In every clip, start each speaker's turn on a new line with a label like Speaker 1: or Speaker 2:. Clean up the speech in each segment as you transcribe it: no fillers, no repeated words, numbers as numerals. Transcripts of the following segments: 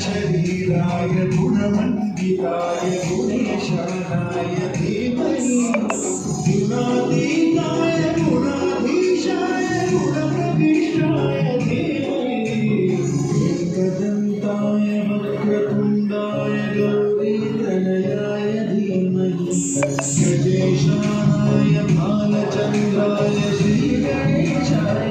Speaker 1: शरीराय गुणमण्डिताय गुणेशानाय धीमहि गुणातीताय गुणाधीशाय गुणप्रविष्टाय धीमहि एकदन्ताय वक्रतुण्डाय गौरीतनयाय धीमहि गजेशानाय भालचन्द्राय श्रीगणेशाय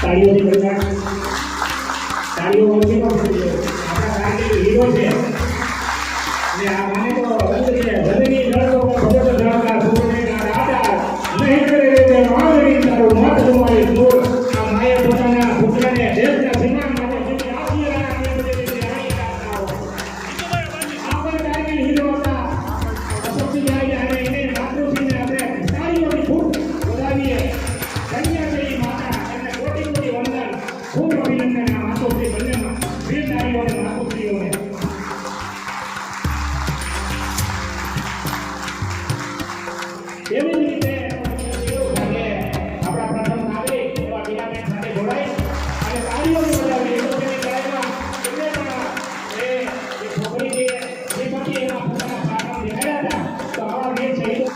Speaker 2: તાળીઓની બધા તાળીઓ ઓછી ન પડી જાય. આપણા કારગિલ હીરો છે અને આ મને તો બંધ છે ભલેની લડતો ભગત જળતા સૂરને રાજા નહીં કરે તે માવડી તારું મત તમારી દૂર આ માએ પોતાના પુત્રને દેશના સન્માન માટે જેની આશીર્વાદ આપી બધે રાણી કાઢતા આપણે કારગિલ હીરો હતા અશક્તિ જાય અને એને માતૃશ્રીને આપણે તાળીઓની ખૂબ વધાવીએ. કન્યા છે એ માતા એમને કોટી કોટી વંદન ખૂબ અભિનંદન આ માતૃશ્રી બંનેમાં વીર નારીઓને માતૃશ્રીઓને. એવી જ રીતે આપણા પ્રથમ નાગરિક એવા બીનાબેન સાથે જોડાઈ અને તાળીઓની બજાવી એસોસિએશનની લડાઈમાં એમને પણ એ છોકરી જે પછી એના પોતાના પ્રાણ દેખાડ્યા હતા તો આવા વીર શહીદો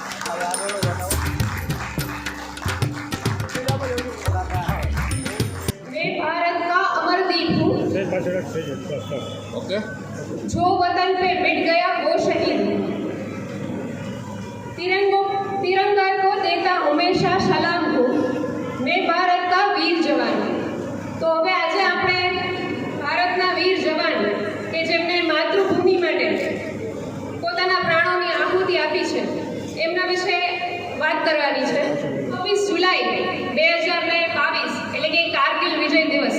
Speaker 3: मैं भारत का अमरदीप हूँ जो वतन पे मिट गया वो शहीद तिरंगा को देता हमेशा सलाम हूँ मैं भारत का वीर जवान तो હવે આજે આપણે ભારતના વીર જવાન કે જેમને માતૃભૂમિ માટે પોતાના પ્રાણોની આહુતિ આપી છે એમના વિશે વાત કરવાની છે. 24 જુલાઈ 2022 એટલે કે કારગિલ વિજય દિવસ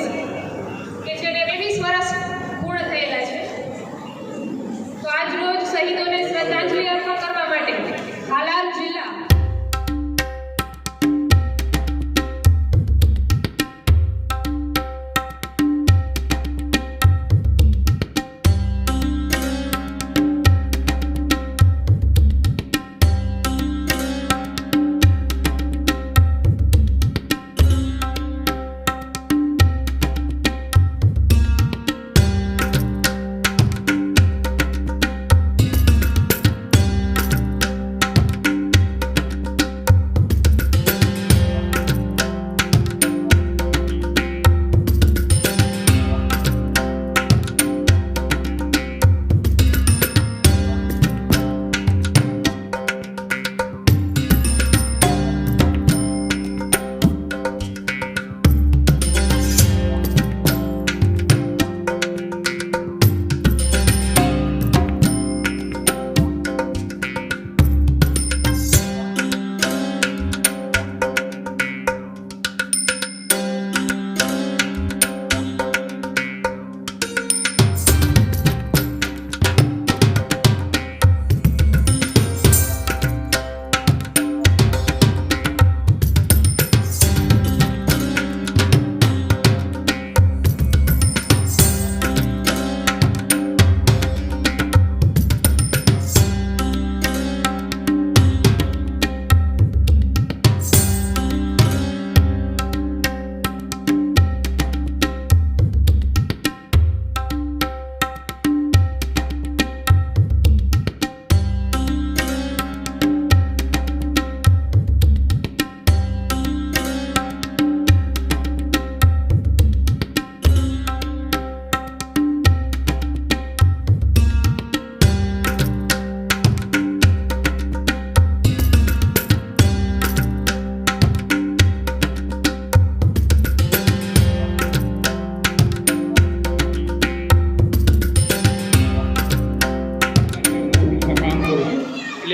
Speaker 3: કે જેને 20 વર્ષ પૂર્ણ થયેલા છે. તો આજ રોજ શહીદોને શ્રદ્ધાંજલિ અર્પણ કરવા માટે હાલાર જિલ્લા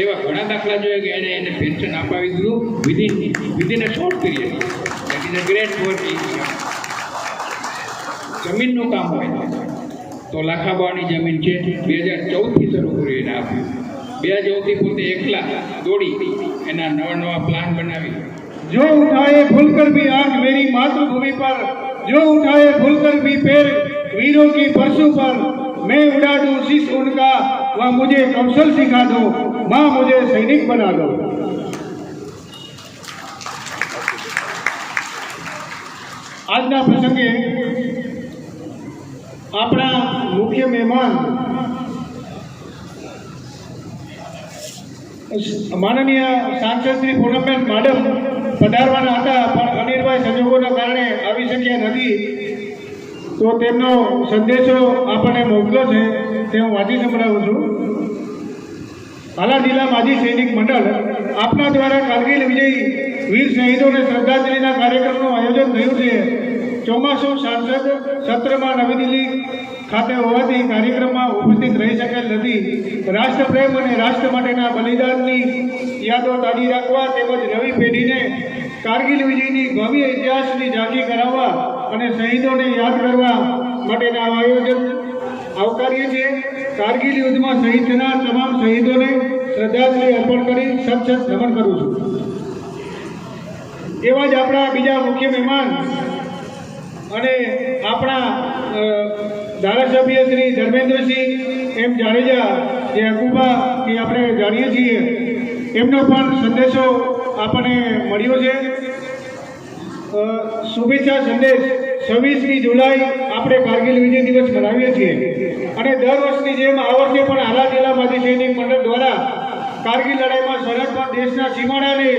Speaker 4: એવા ઘણા દાખલા જોઈએ કે એને પેન્શન અપાવી દીધું within a short period. That is a great work. જમીનનું કામ હોય તો લાખાબાની જમીન છે 2014થી શરૂ કર્યું એને આપ્યું. 2014થી પોતે એકલા દોડી એના નવા પ્લાન બનાવી.
Speaker 2: जो उठाए भूलकर भी आंख मेरी मातृभूमि पर, जो उठाए भूलकर भी पैर वीरों की परसों पर, मैं उड़ा दूं शीश उनका, वह मुझे कौशल सिखा दो, माँ मुझे सैनिक बना दो. આજના પ્રસંગે આપણા મુખ્ય મહેમાન માનનીય સાંસદ શ્રી પૂનમબેન માડમ પધારવાના હતા પણ અનિર્વાય સંજોગોના કારણે આવી શક્યા નથી. તો તેમનો સંદેશો આપણને મોકલ્યો છે તે હું વાંચી સંભળાવું છું. હાલાર જિલ્લા માજી સૈનિક મંડળ આપના દ્વારા કારગિલ વિજય વીર શહીદોને શ્રદ્ધાંજલિના કાર્યક્રમનું આયોજન થયું છે.
Speaker 5: ચોમાસું સાંસદ સત્રમાં નવી દિલ્હી ખાતે હોવાથી કાર્યક્રમમાં ઉપસ્થિત રહી શકેલ નથી. રાષ્ટ્રપ્રેમ અને રાષ્ટ્ર માટેના બલિદાનની યાદો તાજી રાખવા તેમજ નવી પેઢીને કારગિલ વિજયની ભવ્ય ઇતિહાસની ઝાંખી કરાવવા અને શહીદોને યાદ કરવા માટેના આયોજન આવકારીએ છીએ. કારગિલ યુદ્ધમાં શહીદ થનાર તમામ શહીદોને શ્રદ્ધાંજલિ અર્પણ કરી સત નમન કરું છું. એવા જ આપણા બીજા મુખ્ય મહેમાન અને આપણા ધારાસભ્ય શ્રી ધર્મેન્દ્રસિંહ એમ જાડેજા જે અકુબા એ આપણે જાણીએ છીએ, એમનો પણ સંદેશો આપણને મળ્યો છે. શુભેચ્છા સંદેશ 26મી જુલાઈ આપણે કારગિલ વિજય દિવસ મનાવીએ છીએ અને દર વર્ષની જેમ આ વર્ષે પણ હાલા જિલ્લા માજી સૈનિક મંડળ દ્વારા કારગિલ લડાઈમાં સરહદ પર દેશના સીમાડાને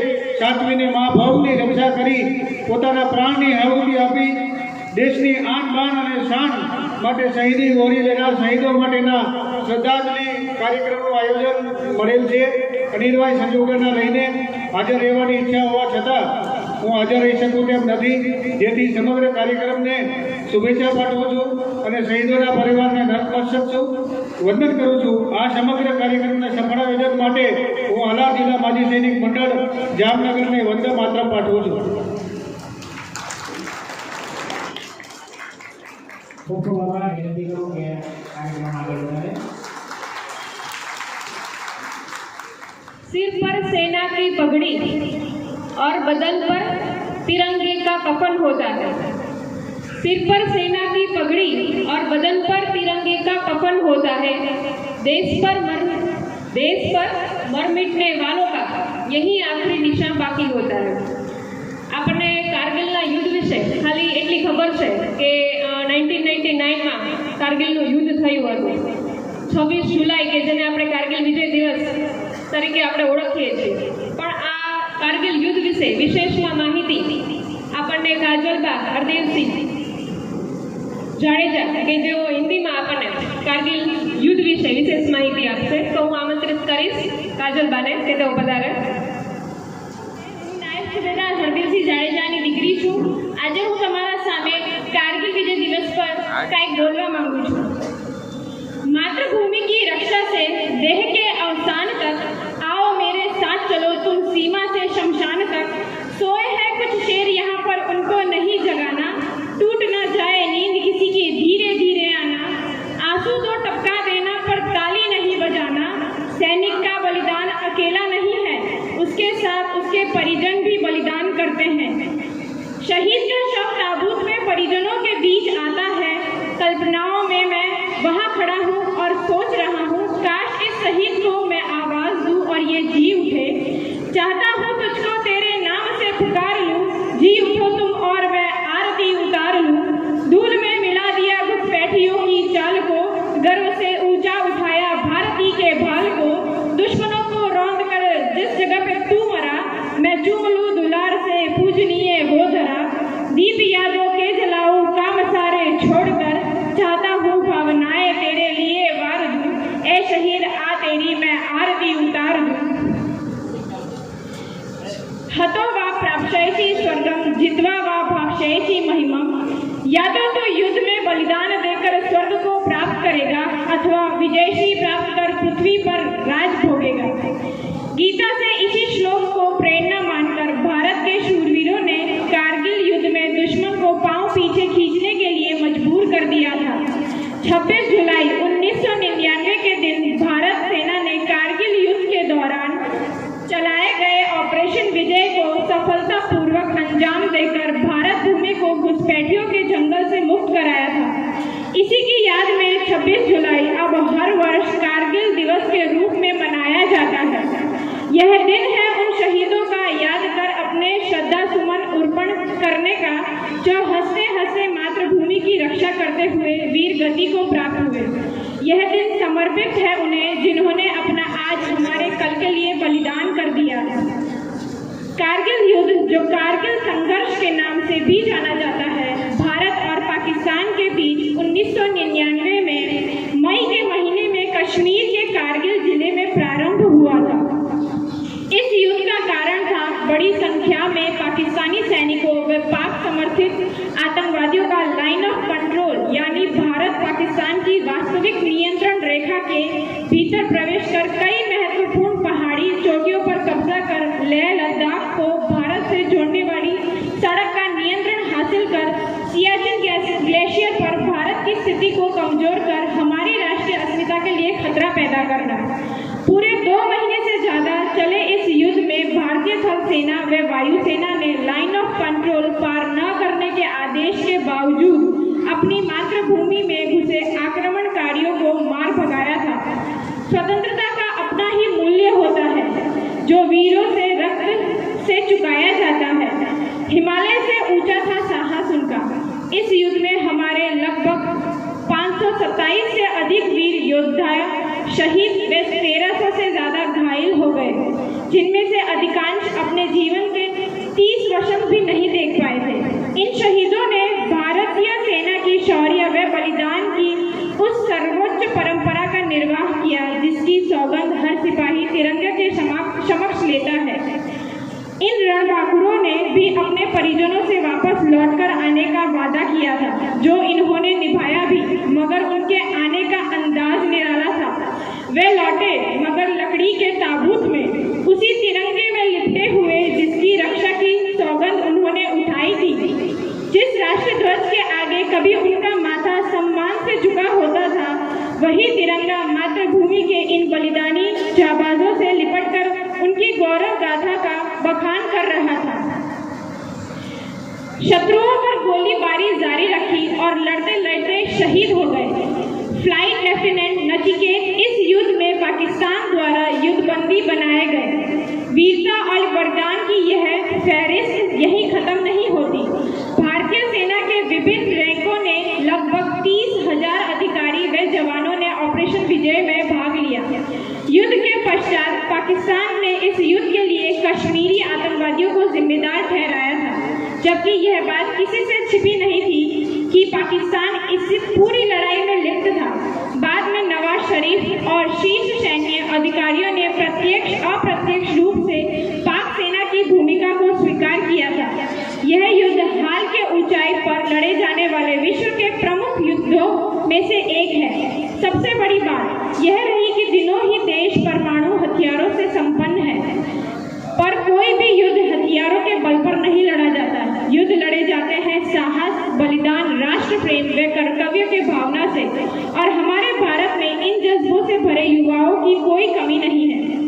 Speaker 5: સાચવીને મહાભાવની રક્ષા કરી પોતાના પ્રાણની આહુતિ આપી દેશની આન બાન અને શાન માટે શહીદી વહોરી લેનાર શહીદો માટેના શ્રદ્ધાંજલિ કાર્યક્રમનું આયોજન મળેલ છે. અનિવાર્ય સંજોગોના લઈને હાજર રહેવાની ઈચ્છા હોવા છતાં હું હાજર રહી શકું તેમ નથી, જેથી સમગ્ર કાર્યક્રમને શુભેચ્છા પાઠવું છું અને શહીદોના પરિવારને નતમસ્તક છું, વંદન કરું છું. આ સમગ્ર કાર્યક્રમના સફળ આયોજન માટે હું હાલાર જિલ્લા માજી સૈનિક મંડળ જામનગરને વંદે માતરમ પાઠવું છું.
Speaker 2: ખૂબ ખૂબ આભાર. વિનંતી કરું કે કાર્યક્રમ આગળ વધારે.
Speaker 3: सिर पर सेना की पगड़ी और बदन पर तिरंगे का कफन होता है. सिर पर सेना की पगड़ी और बदन पर तिरंगे का कफन होता है. देश पर मर मिटने वालों का यही आखिरी निशान बाकी होता है. આપણને કારગિલના યુદ્ધ વિશે ખાલી એટલી ખબર છે કે 1999માં કારગિલનું યુદ્ધ થયું હતું. 26 જુલાઈ કે જેને આપણે કારગિલ વિજય દિવસ તરીકે આપણે ઓળખીએ છીએ, પણ આ કારગિલ યુદ્ધ વિશે વિશેષમાં માહિતી આપણને કાજલબા હરદેવસિંહ જાડેજા કે જેઓ હિન્દીમાં આપણને કારગિલ યુદ્ધ વિશે વિશેષ માહિતી આપશે. તો હું આમંત્રિત કરીશ કાજલબાને કે તેઓ પધારે.
Speaker 6: નાયબ સુબેદાર હરદેવસિંહ જાડેજાની દીકરી છું. આજે હું તમારા સામે કારગિલ વિજય દિવસ પર કંઈક બોલવા માંગુ છું. मातृभूमि की रक्षा से देह के अवसान तक आओ मेरे साथ चलो तुम सीमा से शमशान तक. सोए हैं कुछ शेर यहाँ पर उनको नहीं जगाना. टूट न जाए नींद किसी की धीरे धीरे आना. आंसू तो टपका देना पर ताली नहीं बजाना. सैनिक का बलिदान अकेला नहीं है, उसके साथ उसके परिजन भी बलिदान करते हैं. शहीद का शव ताबूत में परिजनों के बीच आता है. कल्पनाओं में मैं वहाँ खड़ा हूँ और सोच रहा हूँ काश इस शहीद को मैं आवाज़ दूँ और ये जी उठे. चाहता हूँ तुझको तेरे नाम से पुकार लूँ. जी उठो तुम और मैं आरती उतार लूँ. धूल में मिला दिया घुसपैठियों की चाल को. गर्व से ऊंचा उठाया भारती के भाल को. दुश्मनों को रौंद कर जिस जगह पे तू मरा मैं चूम लूँ दुलार से पूजनीय वो धरा. दीप यादों के जलाऊं काम सारे छोड़कर. चाहता हूँ भावनाएं तेरे लिए वार दूं. ए शहीद आ तेरी मैं आरती उतार दूं. हतो वा प्राप्स्यसि स्वर्गम जित्वा वा भाक्ष्यसि महिमम. या तो युद्ध में बलिदान देकर स्वर्ग को प्राप्त करेगा अथवा विजयश्री प्राप्त कर पृथ्वी पर राज भोगेगा. गीता से इसी श्लोक को प्रेरणा मानकर भारत के शूरवीरों ने कारगिल युद्ध में दुश्मन को पांव पीछे खींचने के लिए मजबूर कर दिया था. 26 जुलाई 1999 के दिन भारत सेना ने कारगिल युद्ध के दौरान चलाए गए ऑपरेशन विजय को सफलतापूर्वक अंजाम देकर भारत भूमि को घुसपैठियों के जंगल से मुक्त कराया था. इसी की याद में 26 जुलाई अब हर वर्ष कारगिल दिवस के रूप में मनाया जाता है. यह दिन है उन शहीदों का याद कर अपने श्रद्धा सुमन अर्पण करने का जो हंसते हंसते मातृभूमि की रक्षा करते हुए वीर गति को प्राप्त हुए. यह दिन समर्पित है उन्हें जिन्होंने अपना आज हमारे कल के लिए बलिदान कर दिया. कारगिल युद्ध जो कारगिल संघर्ष के नाम से भी जाना जाता है, भारत और पाकिस्तान के बीच 1999 में मई के महीने में कश्मीर के कारगिल जिले में प्रारंभ हुआ था. इस युद्ध का कारण था बड़ी संख्या में पाकिस्तानी सैनिकों व पाक समर्थित आतंकवादियों वायुसेना ने लाइन ऑफ कंट्रोल पार न करने के आदेश के बावजूद अपनी मातृभूमि में घुसे आक्रमणकारियों को मार भगाया था। स्वतंत्रता का अपना ही मूल्य होता है जो वीरों से रक्त से चुकाया जाता है। हिमालय से ऊंचा था साहस उनका। इस युद्ध में हमारे लगभग 527 से अधिक वीर योद्धा शहीद व 1300 से ज्यादा घायल हो गए, जिनमें से अधिकांश अपने जीवन के 30 वर्ष भी नहीं देख पाए थे। इन शहीदों ने भारतीय सेना की शौर्य व बलिदान की उस सर्वोच्च परंपरा का निर्वाह किया जिसकी सौगंध हर सिपाही तिरंगे के समक्ष लेता है। इन रणबांकुरों ने भी अपने परिजनों से वापस लौटकर आने का वादा किया था, जो इन्होंने निभाया भी, मगर उनके आने का अंदाज निराला था। वे लौटे मगर लकड़ी के ताबूत में, उसी तिरंगे में लिपटे हुए जिसकी रक्षा की सौगंध उन्होंने उठाई थी। जिस राष्ट्रध्वज के आगे कभी उनका माथा सम्मान से झुका होता था, वही तिरंगा मातृभूमि के इन बलिदानी जाबाजों से लिपटकर उनकी गौरव गाथा का बखान कर रहा था। शत्रुओं पर गोलीबारी जारी रखी और लड़ते लड़ते शहीद हो गए। फ्लाइट लेफ्टिनेंट नचिकेत इस युद्ध में पाकिस्तान द्वारा युद्धबंदी बनाए गए। वीरता और बलिदान की यह फहरिस्त यहीं खत्म नहीं होती। भारतीय सेना के विभिन्न रैंकों ने लगभग 30,000 अधिकारी व जवानों ने ऑपरेशन विजय में भाग लिया। युद्ध के पश्चात पाकिस्तान ने इस युद्ध के लिए कश्मीरी आतंकवादियों को जिम्मेदार ठहराया था, जबकि यह बात किसी से छिपी नहीं थी कि पाकिस्तान इस पूरी लड़ाई में लिप्त था। बाद में नवाज शरीफ और शीर्ष सैन्य अधिकारियों ने प्रत्यक्ष अप्रत्यक्ष रूप से पाक सेना की भूमिका को स्वीकार किया था। यह युद्ध हाल के ऊंचाई पर लड़े जाने वाले विश्व के प्रमुख युद्धों में से एक है। सबसे बड़ी बात यह रही कि दिनों ही देश परमाणु हथियारों से संपन्न है, पर कोई भी युद्ध हथियारों के बल पर नहीं लड़ा जाता। युद्ध लड़े जाते हैं साहस, बलिदान, राष्ट्र प्रेम व कर्तव्य के भावना से, और हमारे भारत में इन जज्बों से भरे युवाओं की कोई कमी नहीं है।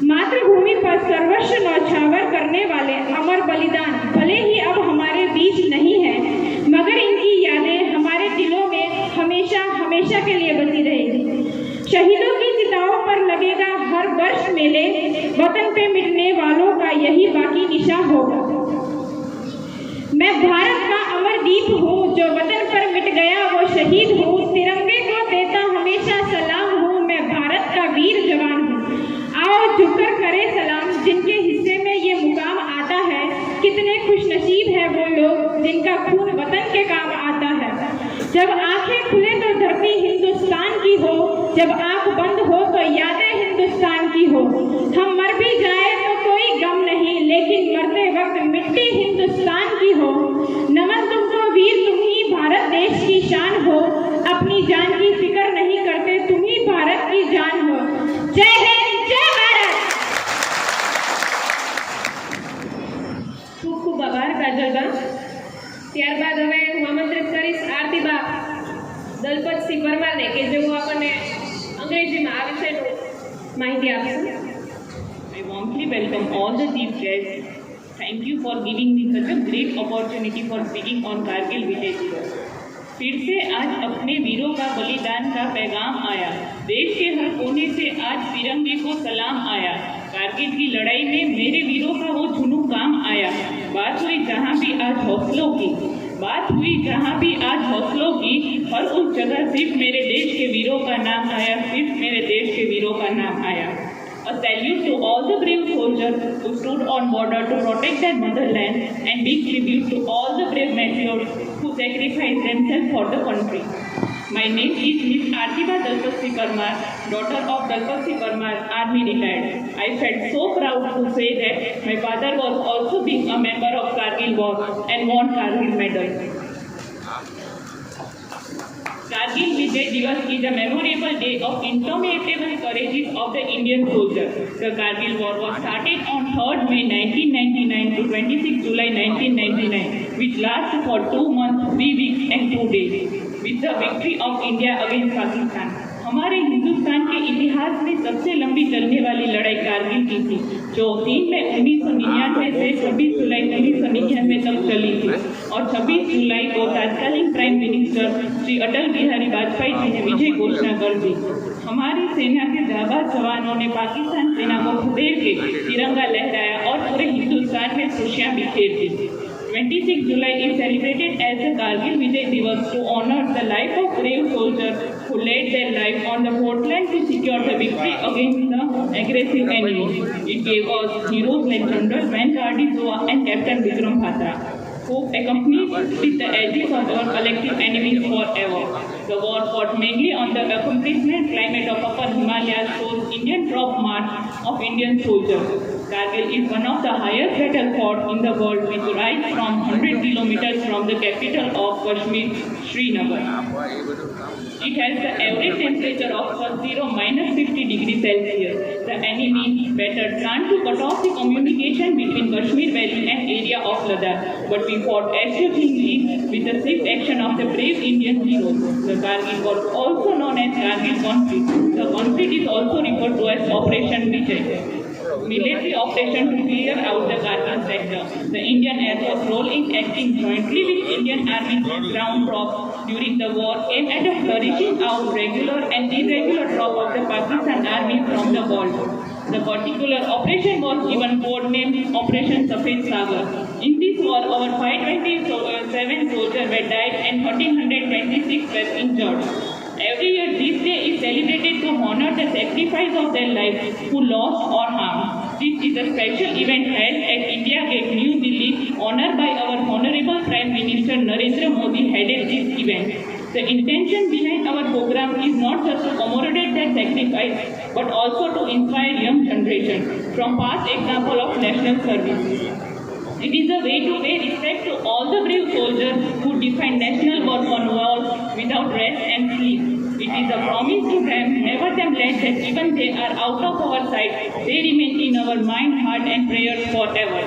Speaker 6: मातृभूमि पर सर्वस्व न्यौछावर करने वाले अमर बलिदान भले ही अब हमारे बीच नहीं है, मगर इनकी यादें हमारे दिलों में हमेशा हमेशा के लिए बसी रहेगी। शहीदों की चिताओं पर लगेगा हर वर्ष मेले, वतन पे मिटने वालों का यही बाकी निशा होगा। मैं भारत का अमरदीप हूँ, जो वतन पर मिट गया वो शहीद हूँ। तिरंगे को देता हमेशा सलाम हूँ, मैं भारत का वीर जवान हूँ। आओ झुककर करे सलाम जिनके हिस्से में ये मुकाम आता है। कितने खुशनसीब है वो लोग जिनका खून वतन के काम आता है। जब आंखें खुले तो धरती हिंदुस्तान की हो, जब आंख बंद हो तो यादें हिंदुस्तान की हो। हम मर भी जाए तो कोई गम नहीं, लेकिन मरते वक्त मिट्टी हिंदुस्तान की हो। नमन तुमको वीर, तुम ही भारत देश की शान हो। अपनी जान की फिक्र नहीं करते, तुम ही भारत की जान हो। जय हिंद, जय भारत।
Speaker 3: ખૂબ ખૂબ આભાર કાજલબા। ત્યારબાદ હવે હું આમંત્રિત કરીશ આરતીબા દલપતસિંહ પરમારને કે જેઓ આપણને અંગ્રેજીમાં આ વિષયનું માહિતી આપશે।
Speaker 7: I warmly welcome all the chief guests. Thank you for giving me such a great opportunity for speaking on Kargil Vijay Diwas. फिर से आज अपने वीरों का बलिदान का पैगाम आया। देश के हर कोने से आज तिरंगे को सलाम आया। कारगिल की लड़ाई में मेरे वीरों का वो झुनू काम आया। बात हुई जहाँ भी आज हौसलों की, बात हुई जहाँ भी आज हौसलों की, हर उस जगह सिर्फ मेरे देश के वीरों का नाम आया, सिर्फ मेरे देश के वीरों का नाम आया। A salute to all the brave soldiers who stood on border to protect their motherland, and big tribute to all the brave martyrs who sacrificed themselves for the country. My name is Miss Artiba Dalpatsi Parmar, daughter of Dalpatsi Parmar, Army retired. I felt so proud to say that my father was also being a member of Kargil War and won Kargil medal. Kargil Vijay Diwas is a memorable day of indomitable courage of the Indian soldier. The Kargil War was started on 3rd May 1999 to 26 July 1999, which lasted for 2 months, 3 weeks and 2 days. With the victory of India against Pakistan, हमारे हिंदुस्तान के इतिहास में सबसे लंबी चलने वाली लड़ाई कारगिल की थी, जो 3 मई 1999 से 26 जुलाई 1999 तक चली थी और 26 जुलाई को तत्कालीन प्राइम मिनिस्टर श्री अटल बिहारी वाजपेयी जी ने विजय घोषणा कर दी। हमारी सेना के जाबाज जवानों ने पाकिस्तान सेना को खदेड़ के तिरंगा लहराया और पूरे हिंदुस्तान में खुशियां बिखेर दी। 26 July is celebrated as the Kargil Vijay Diwas to honor the life of brave soldiers who laid their life on the frontline to secure the victory against the aggressive enemy. It gave us heroes like General Venkata Zoa and Captain Vikram Batra, who accompanied with the edges of our collective enemies forever. The war fought mainly on the accomplishment climate of Upper Himalayas shows Indian drop march of Indian soldiers. Kargil is one of the highest battle fought in the world, which rises from 100 kilometers from the capital of Kashmir, Srinagar. It has the average temperature of sub-zero -50 degrees Celsius. The enemy battered planned to cut off the communication between Kashmir Valley and area of Ladakh, but we fought assuredly with the swift action of the brave Indian heroes. The Kargil was also known as Kargil conflict. The conflict is also referred to as Operation Vijay, military operation to clear out the Kargil sector. The Indian Air Force role in acting jointly with Indian Army ground troops during the war aimed at ferreting out regular and irregular troops of the Pakistan Army from the world. The particular operation was given code name Operation Safed Sagar. In this war, our 527 soldiers were died and 1,326 were injured. Every year, this day is celebrated to honor the sacrifice of their lives who lost or harmed. This is a special event held at India Gate, New Delhi, honored by our Honorable Prime Minister Narendra Modi headed this event. The intention behind our program is not just to commemorate their sacrifice, but also to inspire young generation from past example of national service. It is a way to pay respect to all the brave soldiers who defend national work on walls without rest and sleep. It is a promise to them, never them let that even they are out of our sight, they remain in our mind, heart and prayers forever.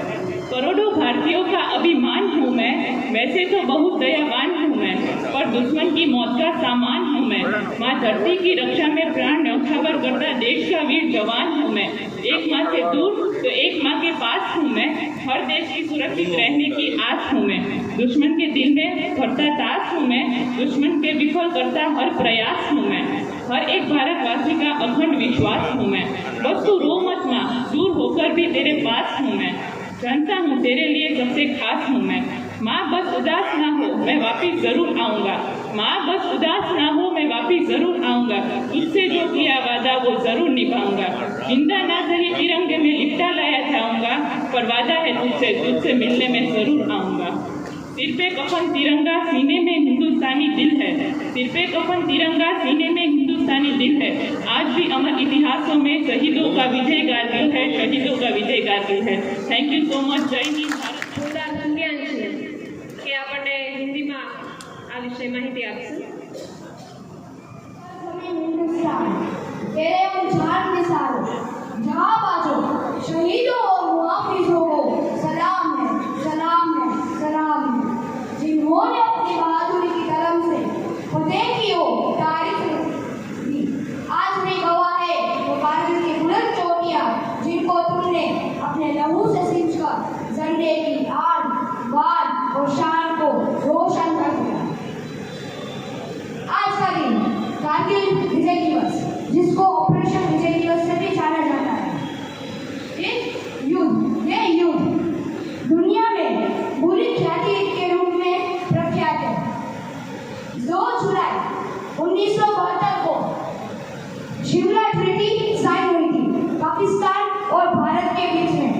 Speaker 7: करोड़ों भारतीयों का अभिमान हूँ मैं, वैसे तो बहुत दयावान हूँ मैं, पर दुश्मन की मौत का सामान हूँ मैं। माँ धरती की रक्षा में प्राण न्यौछावर करता देश का वीर जवान हूँ मैं। एक माँ से दूर तो एक माँ के पास हूँ मैं, हर देश की सुरक्षित रहने की आस हूँ मैं। दुश्मन के दिल में भरता ताश हूँ मैं, दुश्मन के विफल करता हर प्रयास हूँ मैं। हर एक भारतवासी का अखंड विश्वास हूँ मैं। बस तू रो मत माँ, दूर होकर भी तेरे पास हूँ मैं। जानता हूँ तेरे लिए सबसे खास हूँ मैं। माँ बस उदास ना हो, मैं वापिस जरूर आऊँगा। माँ बस उदास ना हो, मैं वापिस जरूर आऊँगा। तुझसे जो किया वादा वो जरूर निभाऊंगा। जिंदा ना सही तिरंगे में लिपटा लाया जाऊँगा, पर वादा है तुझसे मिलने में जरूर आऊँगा। सिर पे कफन तिरंगा सीने में हिंदुस्तानी दिल है, सिर पे कफन तिरंगा सीने में हिंदुस्तानी दिल है। आज भी अमर इतिहासों में शहीदों का विजय कारगिल है, शहीदों का विजय कारगिल है। Thank you so much. જય હિન્દ ભારત।
Speaker 3: થોડા જ્ઞાન છે કે આપણને હિન્દીમાં આ વિશે માહિતી આપશે।
Speaker 8: हिंदुस्तान तेरे उजाड़ निसारो, जहाँ बाजो शहीदों और मुआफिजों को सलाम है, सलाम है, सलाम है, जिन्होंने अपनी बहादुरी की कलम से फतेह की हो तारीफ दी। आज भी गवाह है वो कारगिल की बुलंद चोटियाँ, जिनको तुमने अपने लहू से सींचकर झंडे की आन बान और शान को रोशन कर दिया। आज का दिन कारगिल विजय दिवस, जिसको ऑपरेशन विजय दिवस से भी जाना जाता है, ये युद्ध दुनिया में बुरी ख्याति के रूप में प्रख्यात है। 2 जुलाई 1972 को शिमला ट्रीटी साइन हुई थी पाकिस्तान और भारत के बीच में,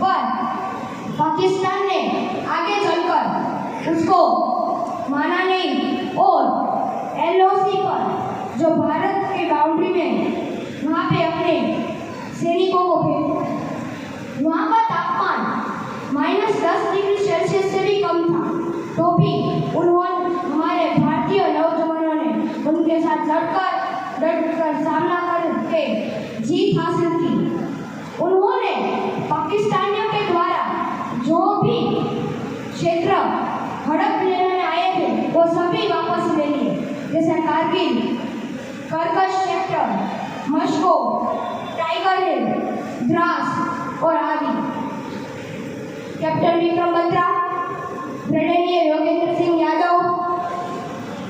Speaker 8: पर पाकिस्तान ने आगे चलकर उसको माना नहीं और LOC पर जो भारत के बाउंड्री में वहाँ पे अपने सैनिकों को भेजा। वहाँ का तापमान -10 डिग्री सेल्सियस से भी कम था, तो भी उन्होंने हमारे भारतीय नौजवानों ने उनके साथ डटकर सामना करके जीत हासिल की। उन्होंने पाकिस्तानियों के द्वारा जो भी क्षेत्र हड़प लेने में आए थे वो सभी वापस ले लिए, जैसे कारगिल, कर्कश सेक्टर, मस्को, टाइगर हिल, द्रास और आदि। Captain Vikram Batra, brigadier Yogendra Singh Yadav,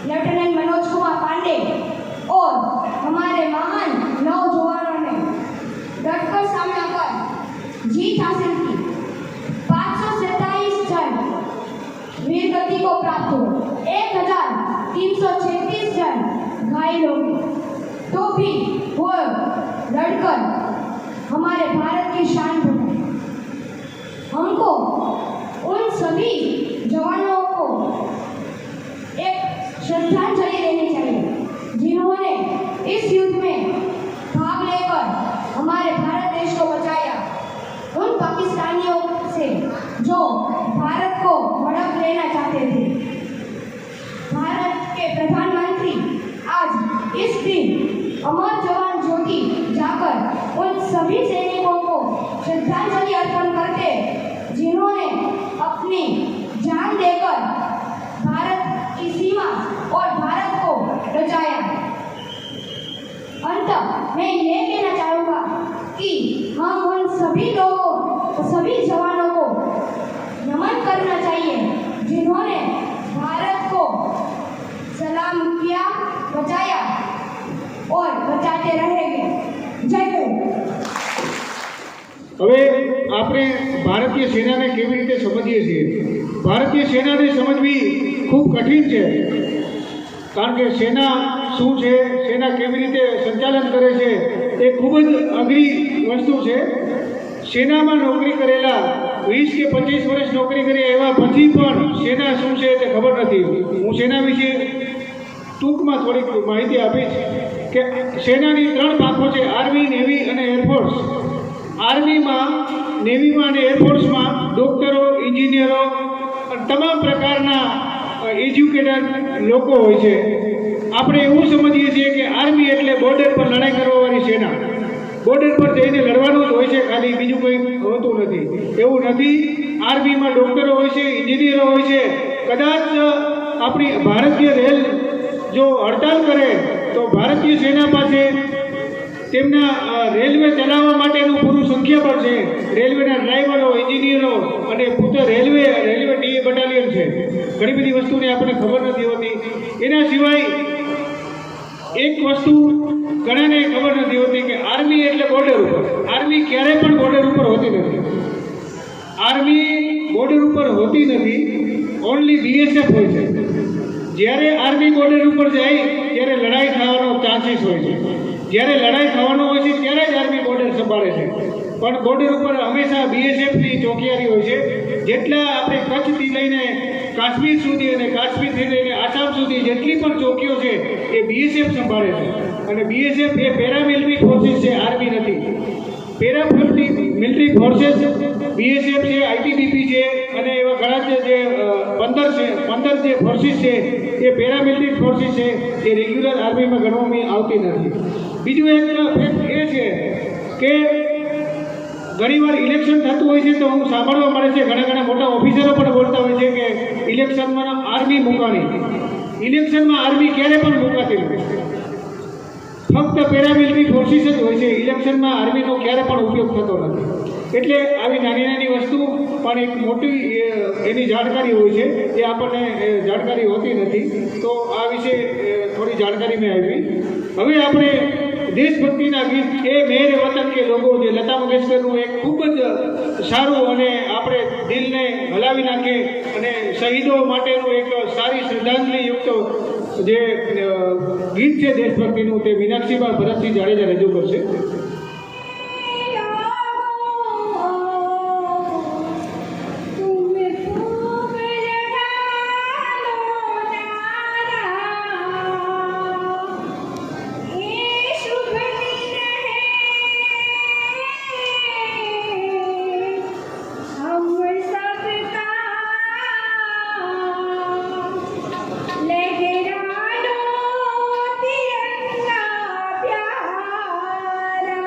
Speaker 8: lieutenant Manoj Kumar Pande और हमारे महान नौजवानों ने डटकर सामना कर जीत हासिल की। 527 जन वीर गति को प्राप्त हुए, 1336 जन घायल हो गए, तो भी वो लड़कर हमारे भारत की शान बढ़ाई। हमको उन सभी जवानों को एक श्रद्धांजलि देनी चाहिए जिन्होंने इस युद्ध में भाग लेकर हमारे भारत देश को बचाया। उन पाकिस्तानियों से जो भारत को हड़प लेना चाहते थे। भारत के प्रधानमंत्री आज इस दिन अमर जवान ज्योति जाकर उन सभी सैनिकों को श्रद्धांजलि अर्पण करते जिन्होंने अपनी जान देकर भारत की सीमा और भारत को बचाया। अंत मैं ये कहना चाहूँगा कि हम उन सभी लोगों, सभी जवानों को नमन करना चाहिए जिन्होंने भारत को सलाम किया, बचाया और बचाते रहेंगे। जय हिंद।
Speaker 5: હવે આપણે ભારતીય સેનાને કેવી રીતે સમજીએ છીએ? ભારતીય સેનાને સમજવી ખૂબ કઠિન છે, કારણ કે સેના શું છે, સેના કેવી રીતે સંચાલન કરે છે, એ ખૂબ જ અઘરી વસ્તુ છે. સેનામાં નોકરી કરેલા 20 કે 25 વર્ષ નોકરી કરી એવા પછી પણ સેના શું છે તે ખબર નથી. હું સેના વિશે ટૂંકમાં થોડીક માહિતી આપીશ કે સેનાની 3 પાંખો છે: આર્મી, નેવી અને એરફોર્સ. આર્મીમાં, નેવીમાં અને એરફોર્સમાં ડૉક્ટરો, એન્જિનિયરો અને તમામ પ્રકારના એજ્યુકેટેડ લોકો હોય છે. આપણે એવું સમજીએ છીએ કે આર્મી એટલે બોર્ડર પર લડાઈ કરવાવાળી સેના. બોર્ડર પર જઈને લડવાનું જ હોય છે, ખાલી બીજું કંઈ હોતું નથી. એવું નથી. આર્મીમાં ડૉક્ટરો હોય છે, એન્જિનિયરો હોય છે. કદાચ આપણી ભારતીય રેલ જો હડતાલ કરે તો ભારતીય સેના પાસે તેમના રેલવે ચલાવવા માટેનું પૂરું સંખ્યાબળ છે. રેલવેના ડ્રાઈવરો, એન્જિનિયરો અને પૂરતો રેલવે ટીએ બટાલિયન છે. ઘણી બધી વસ્તુની આપણને ખબર નથી હોતી. એના સિવાય એક વસ્તુ ઘણાને ખબર નથી હોતી કે આર્મી એટલે બોર્ડર ઉપર. આર્મી ક્યારેય પણ બોર્ડર ઉપર હોતી નથી. આર્મી બોર્ડર ઉપર હોતી નથી, ઓનલી બીએસએફ હોય છે. જ્યારે આર્મી બોર્ડર ઉપર જાય ત્યારે લડાઈ થવાનો ચાન્સીસ હોય છે. જ્યારે લડાઈ થવાનો હોય છે ત્યારે જ આર્મી બોર્ડર સંભાળે છે, પણ બોર્ડર ઉપર હંમેશા બીએસએફની ચોકીયારી હોય છે. જેટલા આપણે કચ્છથી લઈને કાશ્મીર સુધી અને કાશ્મીરથી લઈને આસામ સુધી જેટલી પણ ચોકીઓ છે એ બીએસએફ સંભાળે છે. અને બીએસએફ એ પેરામિલિટરી ફોર્સિસ છે, આર્મી નથી. પેરામિલિટરી ફોર્सेस બીએસએફ છે, આઈટીબીપી છે અને એવા ઘણા જે 15 જે ફોર્સિસ છે એ પેરામિલિટરી ફોર્સિસ છે, એ રેગ્યુલર આર્મીમાં ગણવામાં આવતી નથી. બીજું એક ફેક્ટ એ છે કે ઘણીવાર ઇલેક્શન થતું હોય છે તો હું સાંભળવા મળે છે, ઘણા મોટા ઓફિસરો પણ બોલતા હોય છે કે ઇલેક્શનમાં આર્મી મુકાણી. ઇલેક્શનમાં આર્મી ક્યારે પણ મુકાતી નથી. ફક્ત પેરામિલિટરી ફોર્સિસ જ હોય છે. ઇલેક્શનમાં આર્મીનો ક્યારે પણ ઉપયોગ થતો નથી. એટલે આવી નાની વસ્તુ પણ એક મોટી એની જાણકારી હોય છે, એ આપણને જાણકારી હોતી નથી. તો આ વિશે થોડી જાણકારી મેં આપી. હવે આપણે દેશભક્તિના ગીત એ મેરે વતન કે લોકો, જે લતા મંગેશકરનું એક ખૂબ જ સારું અને આપણે દિલને હલાવી નાખે અને શહીદો માટેનું એક સારી શ્રદ્ધાંજલિયુક્ત જે ગીત છે દેશભક્તિનું, તે મીનાક્ષીબા ભરતસિંહ જાડેજા રજૂ કરશે.
Speaker 6: लहरा दो तिरंगा प्यारा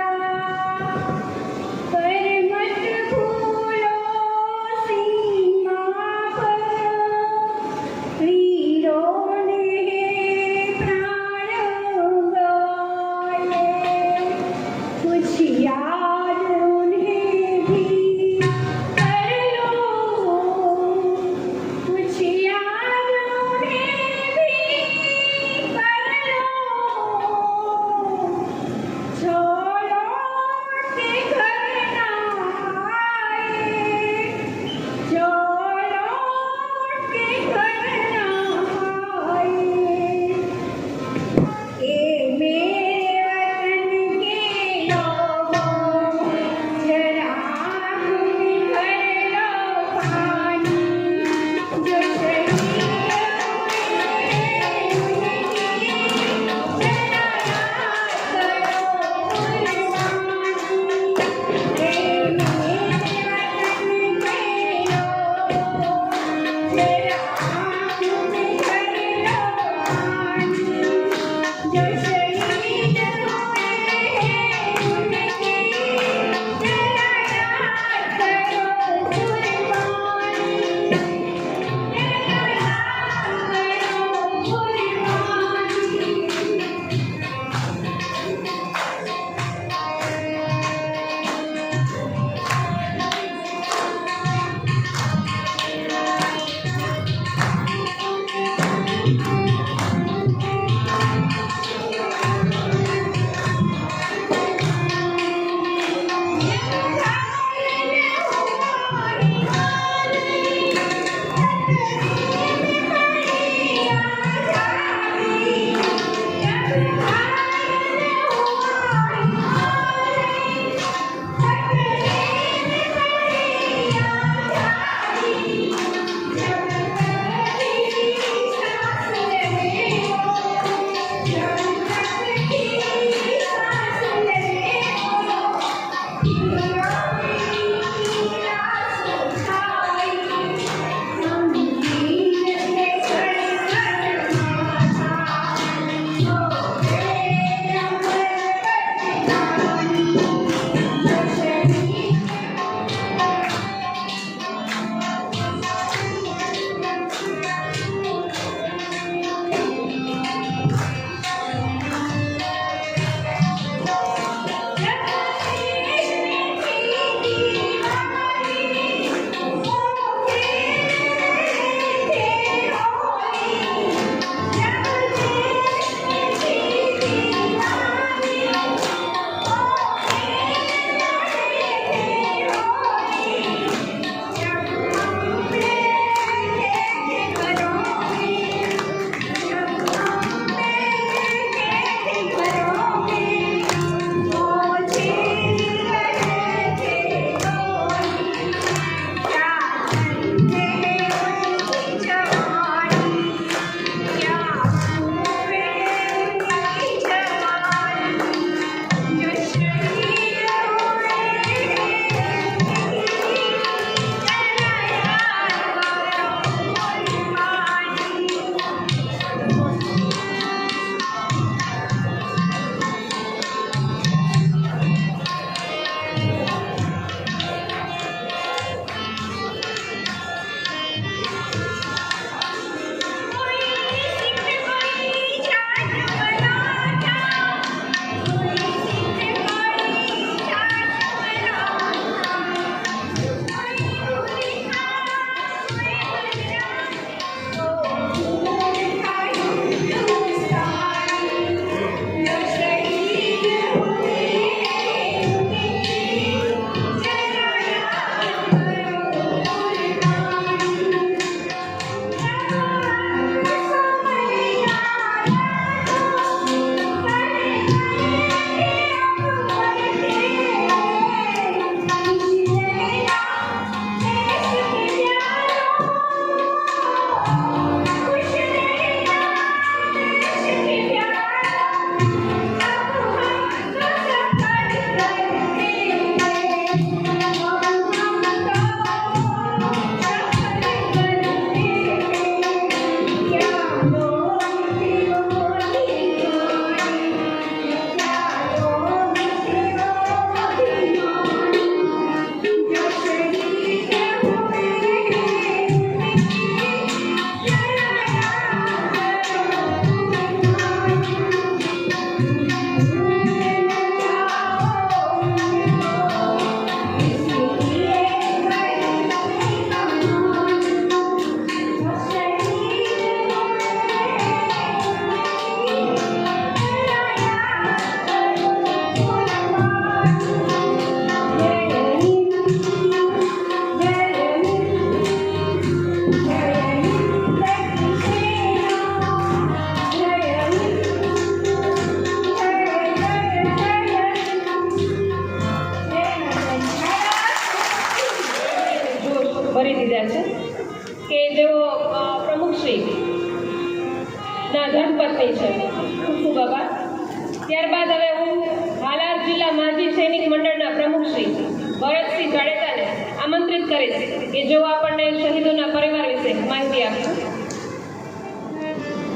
Speaker 3: ભરતસિંહ જાડેજાને આમંત્રિત કરીશ કે જેઓ આપણને શહીદોના પરિવાર વિશે માહિતી આપશે।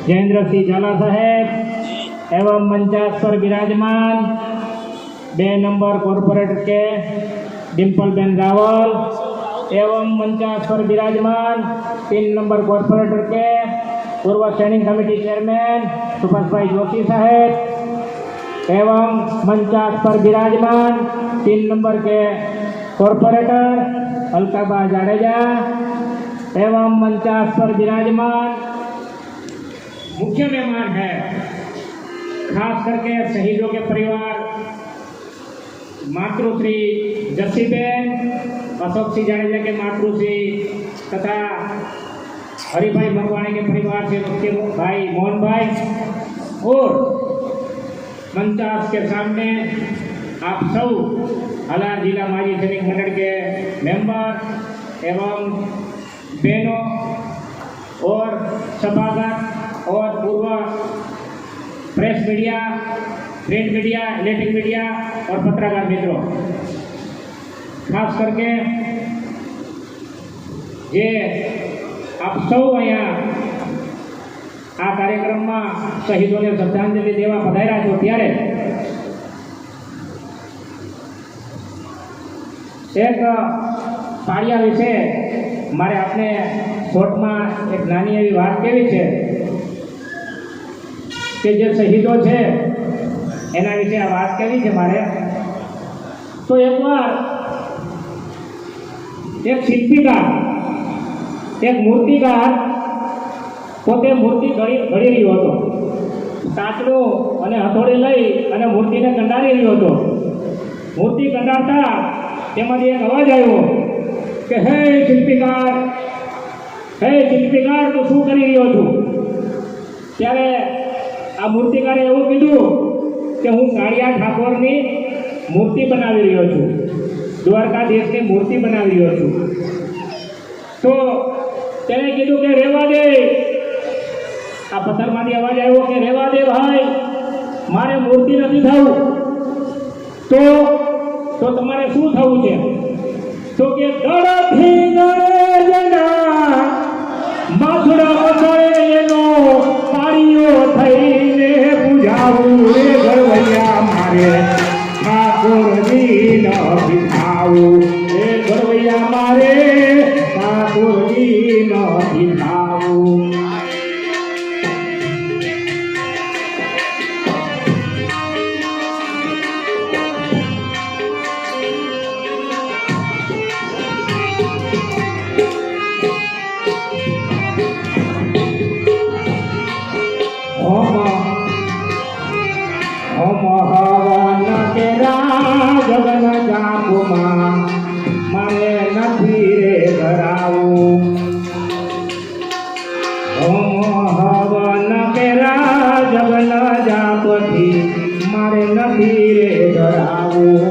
Speaker 2: जयेंद्र सिंह झाला साहेब एवं मंचास पर विराजमान 2 नंबर कॉर्पोरेटर के डिम्पलबेन रावल एवं मंचास पर विराजमान 3 नंबर कॉर्पोरेटर के पूर्व स्टैंडिंग कमेटी चेयरमैन सुभाष भाई जोशी साहेब एवं मंचास पर विराजमान 3 नंबर के कॉर्पोरेटर अलकाबा जाडेजा एवं मंचास पर विराजमान मुख्य मेहमान है खास करके शहीदों के परिवार मातृश्री जसीबेन, अशोक सिंह जाडेजा के मातृश्री तथा हरिभाई मकवाणी के परिवार से उसके भाई मोहन भाई और मंचास के सामने आप सब हालार जिला माजी सैनिक मंडल के मेंबर एवं बहनों और सभागत और पूर्व press media, print media, electric media और पत्रकार मित्रों, खास करके ये आप सौ अँ आ कार्यक्रम में शहीदों ने श्रद्धांजलि देवा पधार्या छो त्यारे एक पाड़िया विषे मारे आपने शॉर्ट में एक नानी एवी बात केवी छे के जे शहीदों है एना विषे आ बात करवी छे मारे। तो एक बार एक शिल्पीकार एक मूर्तिकार पोते मूर्ति घड़ी रह्यो हतो। काचड़ो अने हथोड़ी लई अने मूर्तिने कंडारी रह्यो हतो। मूर्ति कंडारता तेमांथी एक अवाज आव्यो के हे शिल्पीकार तू शुं करी रह्यो छो? त्यारे आ मूर्तिकारे एवुं कीधुं के हूँ काळिया ठाकोरनी मूर्ति बनावी रह्यो छुं, द्वारकाधीशनी मूर्ति बनावी रह्यो छुं। तो तेणे कीधुं के रेवा दे, आ पत्थरमांथी अवाज आव्यो के रेवा दे भाई, मारे मूर्ति नथी थवुं। तो तमारे शुं थवुं छे? तो के दड़थी गणेशना माथुरा वसाए एनो पाड़ियो थईने बुझावुं रे घरवैया मारे ठाकोरजी न बिठावुं रे घरवैया मारे ठाकोरजी न बिठावुं। जगन जापुमा मारे नथी रे धरावुं। हवन केरा जगन जापथी मारे नथी रे धरावुं।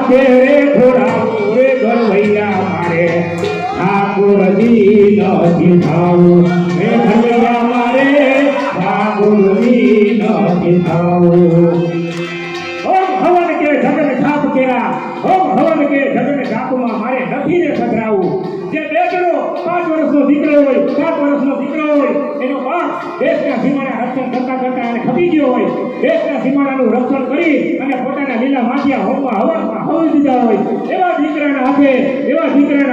Speaker 2: तेरे थोड़ा रे घरवैया मारे ठाकुरजी न बिठावुं रे घरवैया मारे ठाकुरजी न बिठावुं। ओम हवन के जगन छाप केरा, ओम हवन के जगन छापमा मारे नथी रे पधरावुं। जे बेटड़ो 5 વર્ષનો દીકરો હોય, 7 વર્ષનો દીકરો હોય, એનો બાપ દેશના સીમાના રક્ષણ કરતા કરતા અને ખપી ગયો હોય, દેશના સીમાડાનું રક્ષણ કરી અને પોતાના લીલા માથિયા હોમમાં હવનમાં હવી દીધા હોય, એવા દીકરાના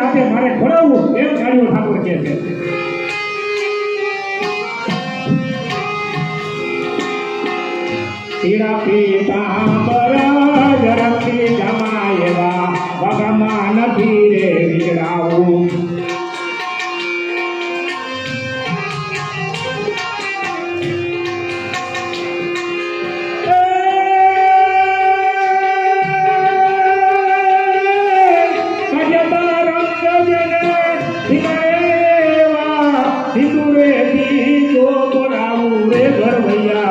Speaker 2: હાથે મારે ખોડાવવું એમ કાળિયો ઠાકોર કહે છે। પીડા પીતાંબરા ઝડપથી જમાયેલા વગમાં નથી રે વિચરાવું। हिंदू रे घरवैया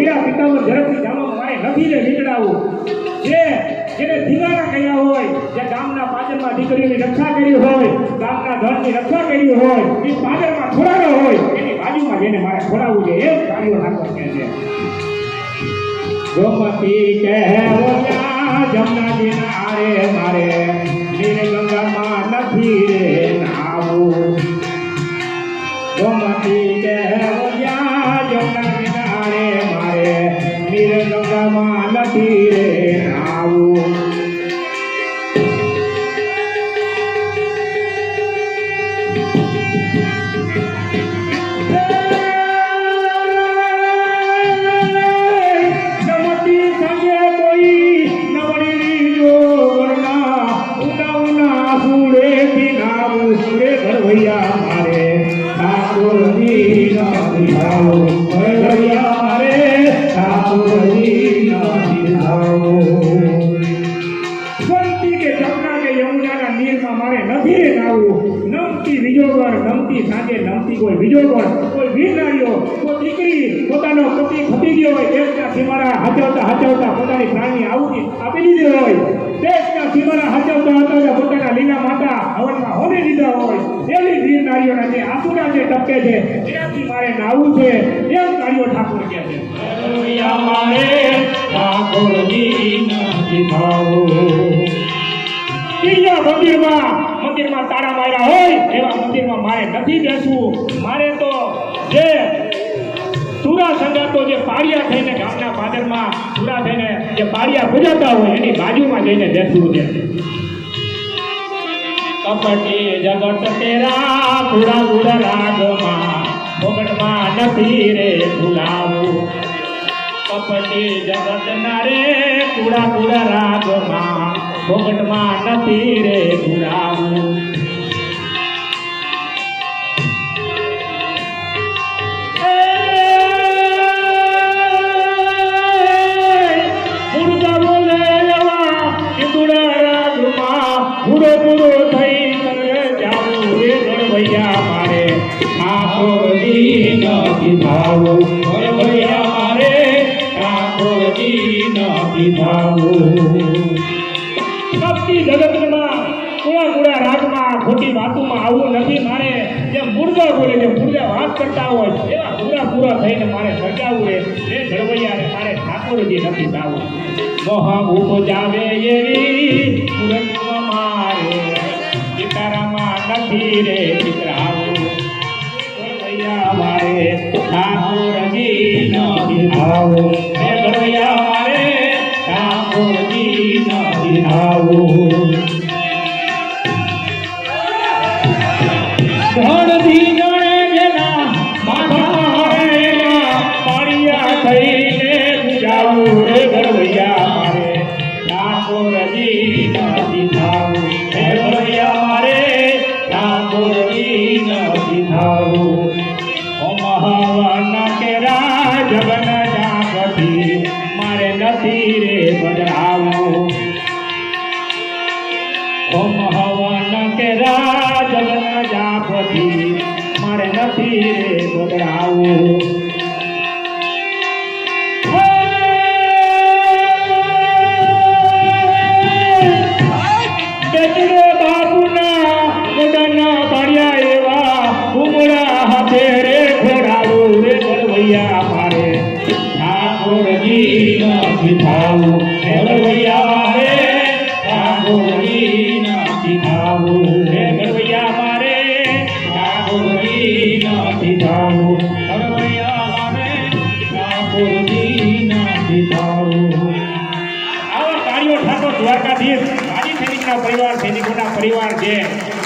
Speaker 2: પીળા પિતાંબર ઝડપથી ગામમાં મારે નથી ને નીકળાવું. જેને ધીવાના કહ્યા હોય, જે ગામના પાદરમાં દીકરીઓની રક્ષા કરી હોય, ગામના ધનની રક્ષા કરી હોય, એ પાદરમાં ખોરાડો હોય, એની બાજુમાં જઈને મારે ખોરાવવું છે. એ કાર્યો ઠાકોર કહે છે. ગોમતી કહેવોયા જમનાજી નારે મારે નીરગંગામાં નથી રે નાવું. ગોમતી કહેવોયા જમનાજી નારે મારે નીરગંગામાં નથી રે નાવું. કોઈ બીજો કોઈ વીર નારીઓ, કોઈ દીકરી પોતાનો પતિ ખપી ગયો હોય, દેશના સીમાડા હાચવતા પોતાની પ્રાણની આહુતિ આપી દીધી હોય, દેશના સીમાડા હાચવતા પોતાના લીલા માતા હવનમાં હોને દીધા હોય, એવી વીર નારીઓના જે આંસુના જે ટપકે છે એનાથી મારે નાવું છે. એમ કાર્યો ઠાકોર કહે છે. મંદિરમાં તાળા માર્યા હોય એવા મંદિરમાં મારે નથી બેસવું. મારે તો જે સુરા સંગાતો જે પાળિયા થઈને ગામના પાદરમાં સુરા થઈને જે પાળિયા પૂજાતા હોય એની બાજુમાં જઈને બેસવું છે. કપટી જગત તેરા પૂરા પૂરા રાગમાં ભોગટમાં નથી રે ભૂલાવું. કપટી જગત ના રે કુડા કુડા રાગમાં ભોગટમાં નથી રે ભૂલાવું. મુર્ગા બોલે એવા કુડા રાગમાં પૂરો પૂરો થઈ જાવું રે ગણવૈયા મારે ઠાકોરજી નથી ભાવું. ગણવૈયા મારે જગતમાં કુડા રાગમાં ખોટી વાતોમાં આવું નથી મારે. જેમ મુર્ગા બોલે જેમ મુર્ગા વાત કરતા હોય એવા પૂરા પૂરા થઈને મારે સજાવું રે ઘડવૈયા મારે ઠાકોરજી નથી થાવું. મોહ ઉપજાવે એવી પુરંતમાં મારે સીતારામાં નથી રે ચિતરાવું. ઘડવૈયા મારે ઠાકોરજી નથી થાવું. ઘડવૈયા મારે ઠાકોરજી નથી થાવું. ધણથી ગણે જેના માથા પાળિયા થઈને પૂજાવું રે ઘડવૈયા મારે ઠાકોરજી નથી થાવું. ઘડવૈયા મારે ઠાકોરજી નથી થાવું. મહાવન કેરા જગન જાપતી મારે નથી રે બદલાવું. ઓમ હવન કેરા જગન જાપતી મારે નથી રે બદલાવું. બાપુના મોઢાના પાડ્યા એવા ઉમરા હાથે રે ઘોડાવું રે ઘડવૈયા મારે ઠાકોરજી નથી થાવું. ઘડવૈયા મારે ઠાકોરજી નથી થાવું. રે ઘડવૈયા મારે ઠાકોરજી નથી થાવું. ઘડવૈયા મારે ઠાકોરજી નથી થાવું. આવા કાર્યો ઠાકોર દ્વારકાધીશ ગાડી સૈનિકના પરિવાર સૈનિકોના પરિવાર છે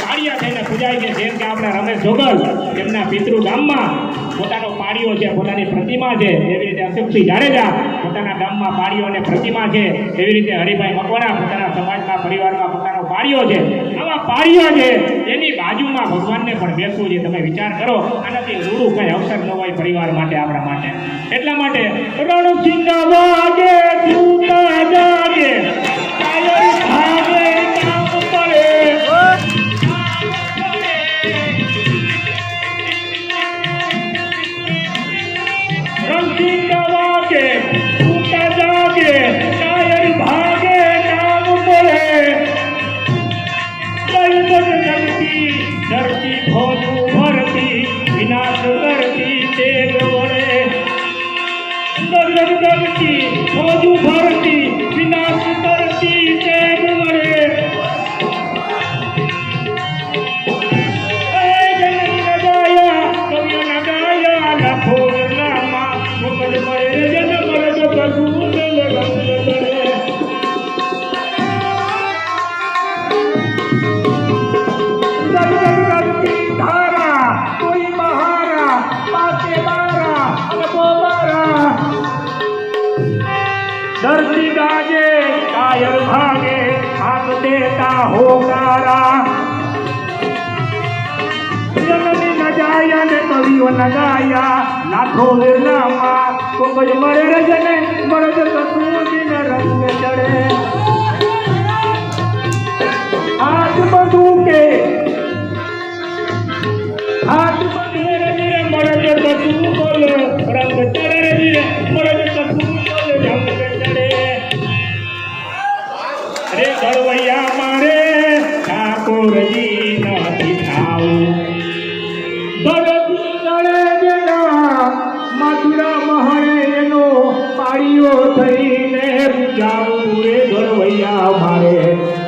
Speaker 2: પાળિયા થઈને પૂજાય છે. જેમ કે આપણા રમેશ જોગલ એમના પિતૃ ગામમાં પોતાનો પાળિયો છે, પોતાની પ્રતિમા છે. એવી રીતે અશોકસિંહ જાડેજા પોતાના ગામમાં પાળિયો અને પ્રતિમા છે. એવી રીતે હરિભાઈ મકવાણા પોતાના સમાજના પરિવારમાં પોતાનો પાળિયો છે. આવા પાળિયા છે એની બાજુમાં ભગવાનને પણ બેસવું છે. તમે વિચાર કરો, આનાથી રૂડું કઈ અવસર ન હોય પરિવાર માટે, આપણા માટે. એટલા માટે રણસિંહ વાગે ઝૂમતા જાગે કાયર ભાગે કામ પડે. રણસિંહ વાગે કરતી ફોજુ ભરતી વિનાશ કરતી કેમ વળે જનની નગાયા કવિઓ નગાયા લાખો નામા મુકદ મળે જન મરદ પ્રભુ धरती गाजे कायर भागे हाथ देता होकारा जननी न जाया ने कवियो न गाया लाखो विरलामा कोई मरे जने मरद कसूदी न रंग चढ़े हाथ बंदूके हाथ बंदूके मरद कसूद बोले रंग चढ़े मरद कसूद बोले रंग रे घरवैया मारे ठाकुरजी નથી ખાવું ભરતી લડે જેના મથુરા મહણે એનો પાળીઓ થઈને પૂજાવું રે ઘરવૈયા મારે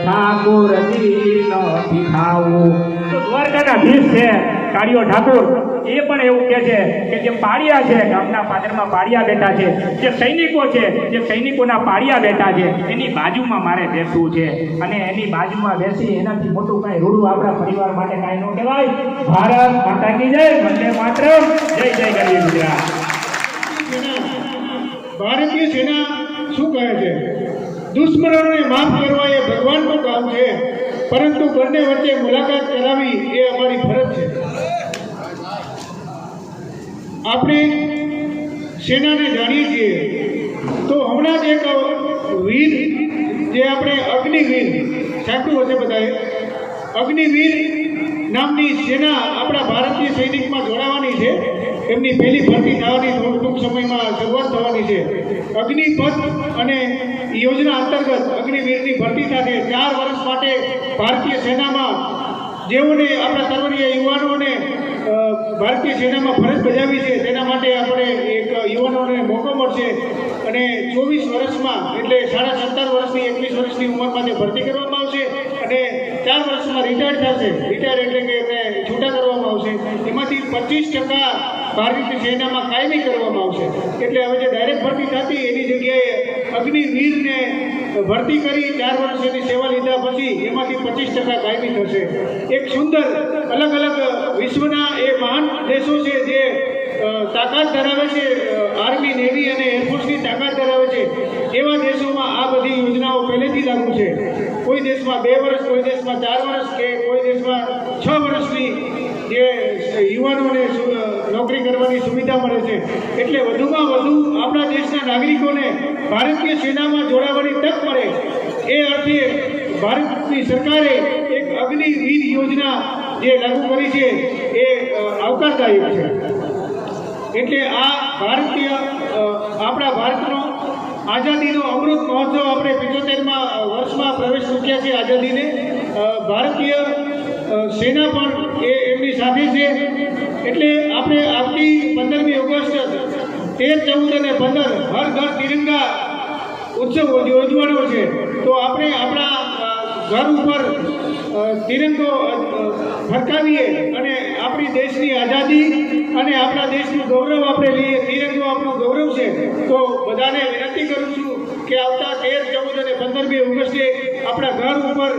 Speaker 2: ઠાકોરજી નથી ખાવું તો દ્વારકાના ભીષ છે કાળિયો ઠાકોર એ પણ એવું કહે છે કે જે પાળિયા છે ગામના પાદરમાં પાળિયા બેઠા છે જે સૈનિકો છે જે સૈનિકોના પાળિયા બેઠા છે એની બાજુમાં મારે બેસવું છે અને એની બાજુમાં બેસી એનાથી મોટું કાંઈ રૂડું આપણા પરિવાર માટે કાંઈ ન કહેવાય ભારત માતા કી જય વંદે માતરમ જય જય ગરવી ગુજરાત
Speaker 5: ભારતીય સેના શું કહે છે દુશ્મનોને માફ કરવા એ ભગવાનનું કામ છે પરંતુ બંને વચ્ચે મુલાકાત કરાવી એ અમારી ફરજ છે આપણે સેનાને જાણીએ છીએ તો હમણાં જ એક વીર જે આપણે અગ્નિવીર સાંભળ્યું હશે બધાએ અગ્નિવીર નામની સેના આપણા ભારતીય સૈનિકમાં જોડાવાની છે એમની પહેલી ભરતી થવાની ટૂંક સમયમાં શરૂઆત થવાની છે અગ્નિપથ અને યોજના અંતર્ગત અગ્નિવીરની ભરતી સાથે 4 વર્ષ માટે ભારતીય સેનામાં જેઓને આપણા સર્વરીય યુવાનોને ભારતીય સેનામાં ફરજ બજાવી છે તેના માટે આપણે એક યુવાનોને મોકો મળશે અને 24 વર્ષમાં એટલે 17.5 વર્ષની 21 વર્ષની ઉંમરમાં તે ભરતી કરવામાં આવશે અને 4 વર્ષમાં રિટાયર્ડ થશે રિટાયર એટલે કે એમને છૂટા કરવામાં આવશે એમાંથી 25% ભારતીય સેનામાં કાયમી કરવામાં આવશે એટલે હવે જે ડાયરેક્ટ ભરતી થતી એની જગ્યાએ અગ્નિવીરને ભરતી કરી 4 વર્ષ એની સેવા લીધા પછી એમાંથી 25% કાયમી થશે એક સુંદર અલગ અલગ વિશ્વના એ મહાન દેશો છે જે તાકાત ધરાવે છે આર્મી નેવી અને એરફોર્સની તાકાત ધરાવે છે એવા દેશોમાં આ બધી યોજનાઓ પહેલેથી લાગુ છે કોઈ દેશમાં 2 વર્ષ કોઈ દેશમાં 4 વર્ષ કે કોઈ દેશમાં 6 વર્ષની જે યુવાનોને નોકરી કરવાની સુવિધા મળે છે એટલે વધુમાં વધુ આપણા દેશના નાગરિકોને ભારતીય સેનામાં જોડાવાની તક મળે એ અર્થે ભારતની સરકારે એક અગ્નિવીર યોજના જે લાગુ કરી છે એ આવકારદાયક છે એટલે આ ભારતીય આપણા ભારતનો આઝાદીનો અમૃત મહોત્સવ આપણે 75મા વર્ષમાં પ્રવેશ મૂક્યા છે આઝાદીને ભારતીય સેના પણ એમની સાથે છે એટલે આપણે આવતી 15મી ઓગસ્ટ 13, 14 અને 15 હર ઘર તિરંગા ઉત્સવ યોજવાનો છે તો આપણે આપણા ઘર ઉપર તિરંગો ફરકાવીએ અને આપણી દેશની આઝાદી અને આપણા દેશનું ગૌરવ આપણે લઈએ તિરંગો આપણું ગૌરવ છે તો બધાને વિનંતી કરું છું કે આવતા 13, 14 અને 15મી ઓગસ્ટે આપણા ઘર ઉપર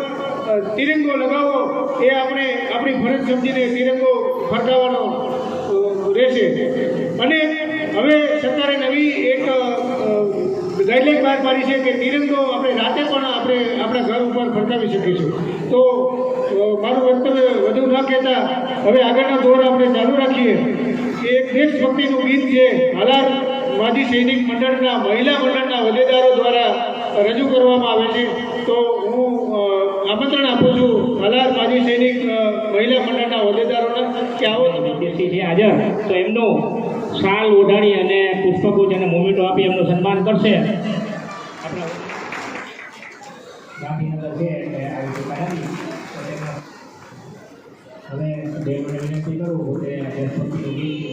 Speaker 5: તિરંગો લગાવો એ આપણે આપણી ફરજ સમજીને તિરંગો ફરકાવવાનો રહેશે અને હવે સરકારે નવી એક ગાઈડલાઈન બહાર પાડી છે કે તિરંગો આપણે રાતે પણ આપણે આપણા ઘર ઉપર ફરકાવી શકીશું તો મારું વક્તવ્ય વધુ ન કહેતા હવે આગળનો દોર આપણે ચાલુ રાખીએ કે એક દેશભક્તિનું ગીત છે હાલાર માજી સૈનિક મંડળના મહિલા મંડળના હોદ્દેદારો દ્વારા રજૂ કરવામાં આવે છે તો હું આમંત્રણ આપું છું હાલાર માજી સૈનિક મહિલા મંડળના હોદ્દેદારોને કે આવો
Speaker 2: વિદેશી છે હાજર તો એમનું શાલ ઓઢાડી અને પુષ્પગુચ્છ અને મોમેન્ટો આપી એમનું સન્માન કરશે આપણા ગાંધીનગર છે એટલે આવી રીતે કરાવી હવે દેવને વિનંતી કરું કે દેશભક્તિનું ગીત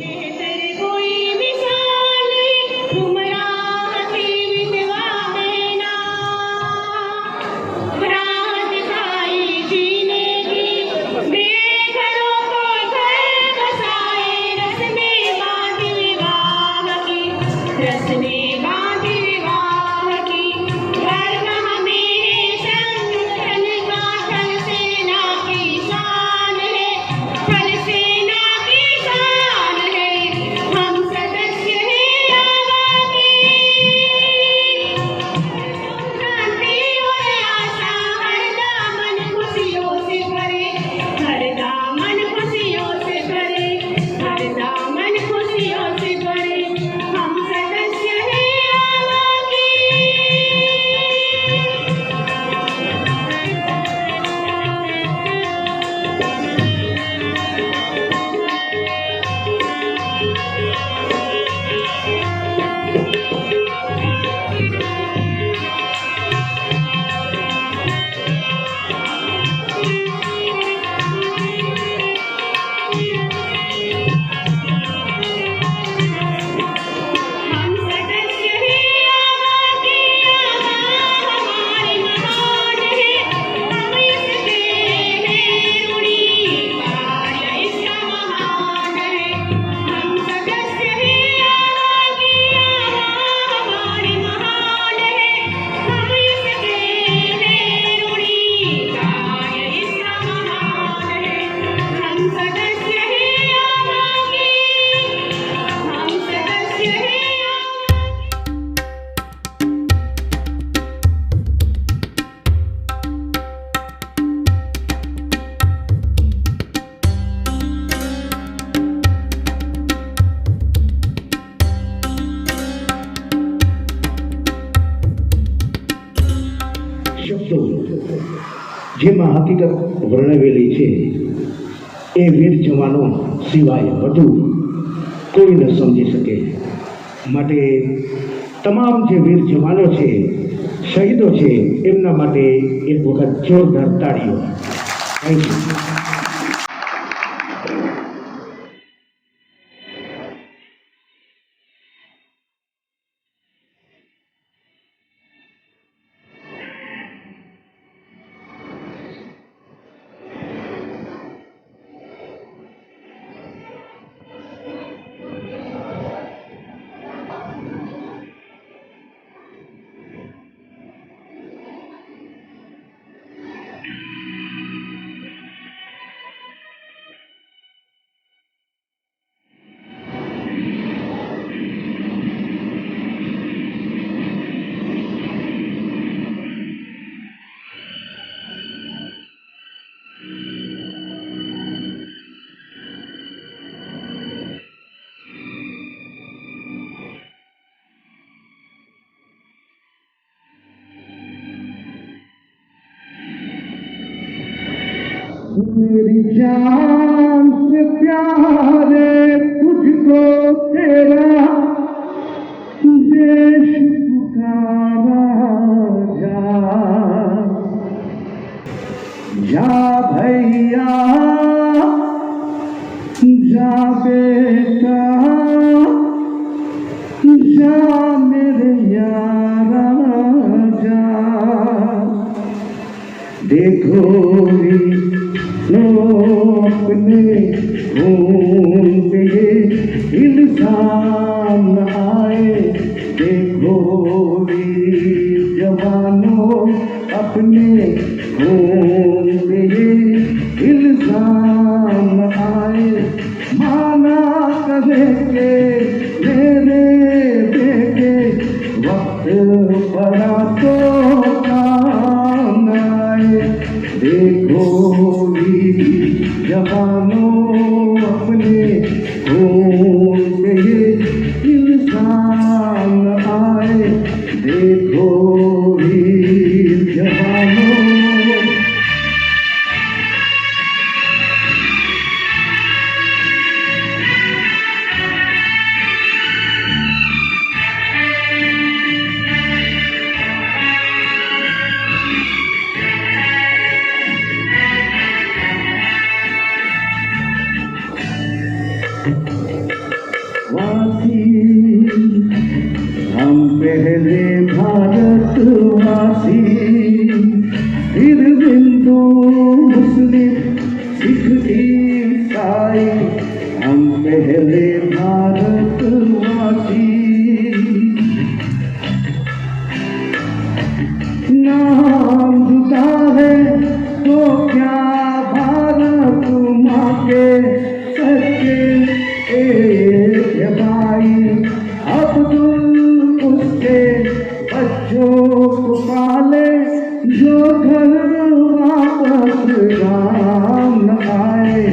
Speaker 9: શબ્દો જેમાં હકીકત વર્ણવેલી છે એ વીર જવાનો સિવાય વધુ કોઈ ન સમજી શકે. માટે તમામ જે વીર જવાનો છે, શહીદો છે, એમના માટે એક વખત જોરદાર તાળીઓ. Thank you.
Speaker 1: मेरी जान से प्यारे तुझको तेरा देश पुकारा जा भैया जा बेटा जा मेरे यारा जा. देखो अपने खून पे ये इल्जाम आए. देखो वीर जवानों अपने खून पे ये इल्जाम आए. माना करे के मेरे बेटे वक्त बड़ा तो काम आए. देखो जवानों अपने खून पे ये इल्जाम आए. देखो वीर जवानों. हम पहले भारतवासी, फिर हिंदू मुस्लिम सिख ईसाई. हम पहले भारतवासी. नाम जुदा है तो क्या भारत माँ के सच्चे भाई. अब्दुल उसके बच्चों को पाले जो घर वापस गाँव न आए.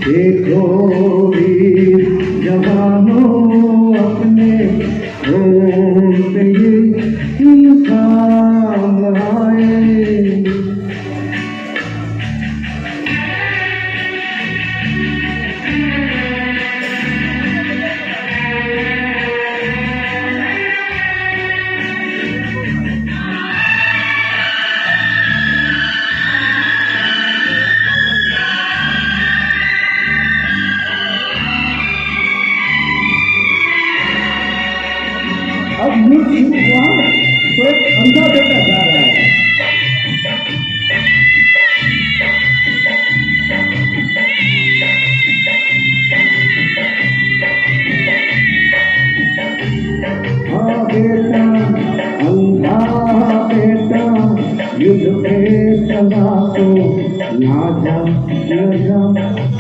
Speaker 1: देखो वीर जवानों अपने खून पे ये इल्जाम आए. अब युद्ध शुरू हुआ तो एक अंधा बेटा जा रहा है. हाँ बेटा, अंधा बेटा युद्ध पे चला तो ना जा न जा.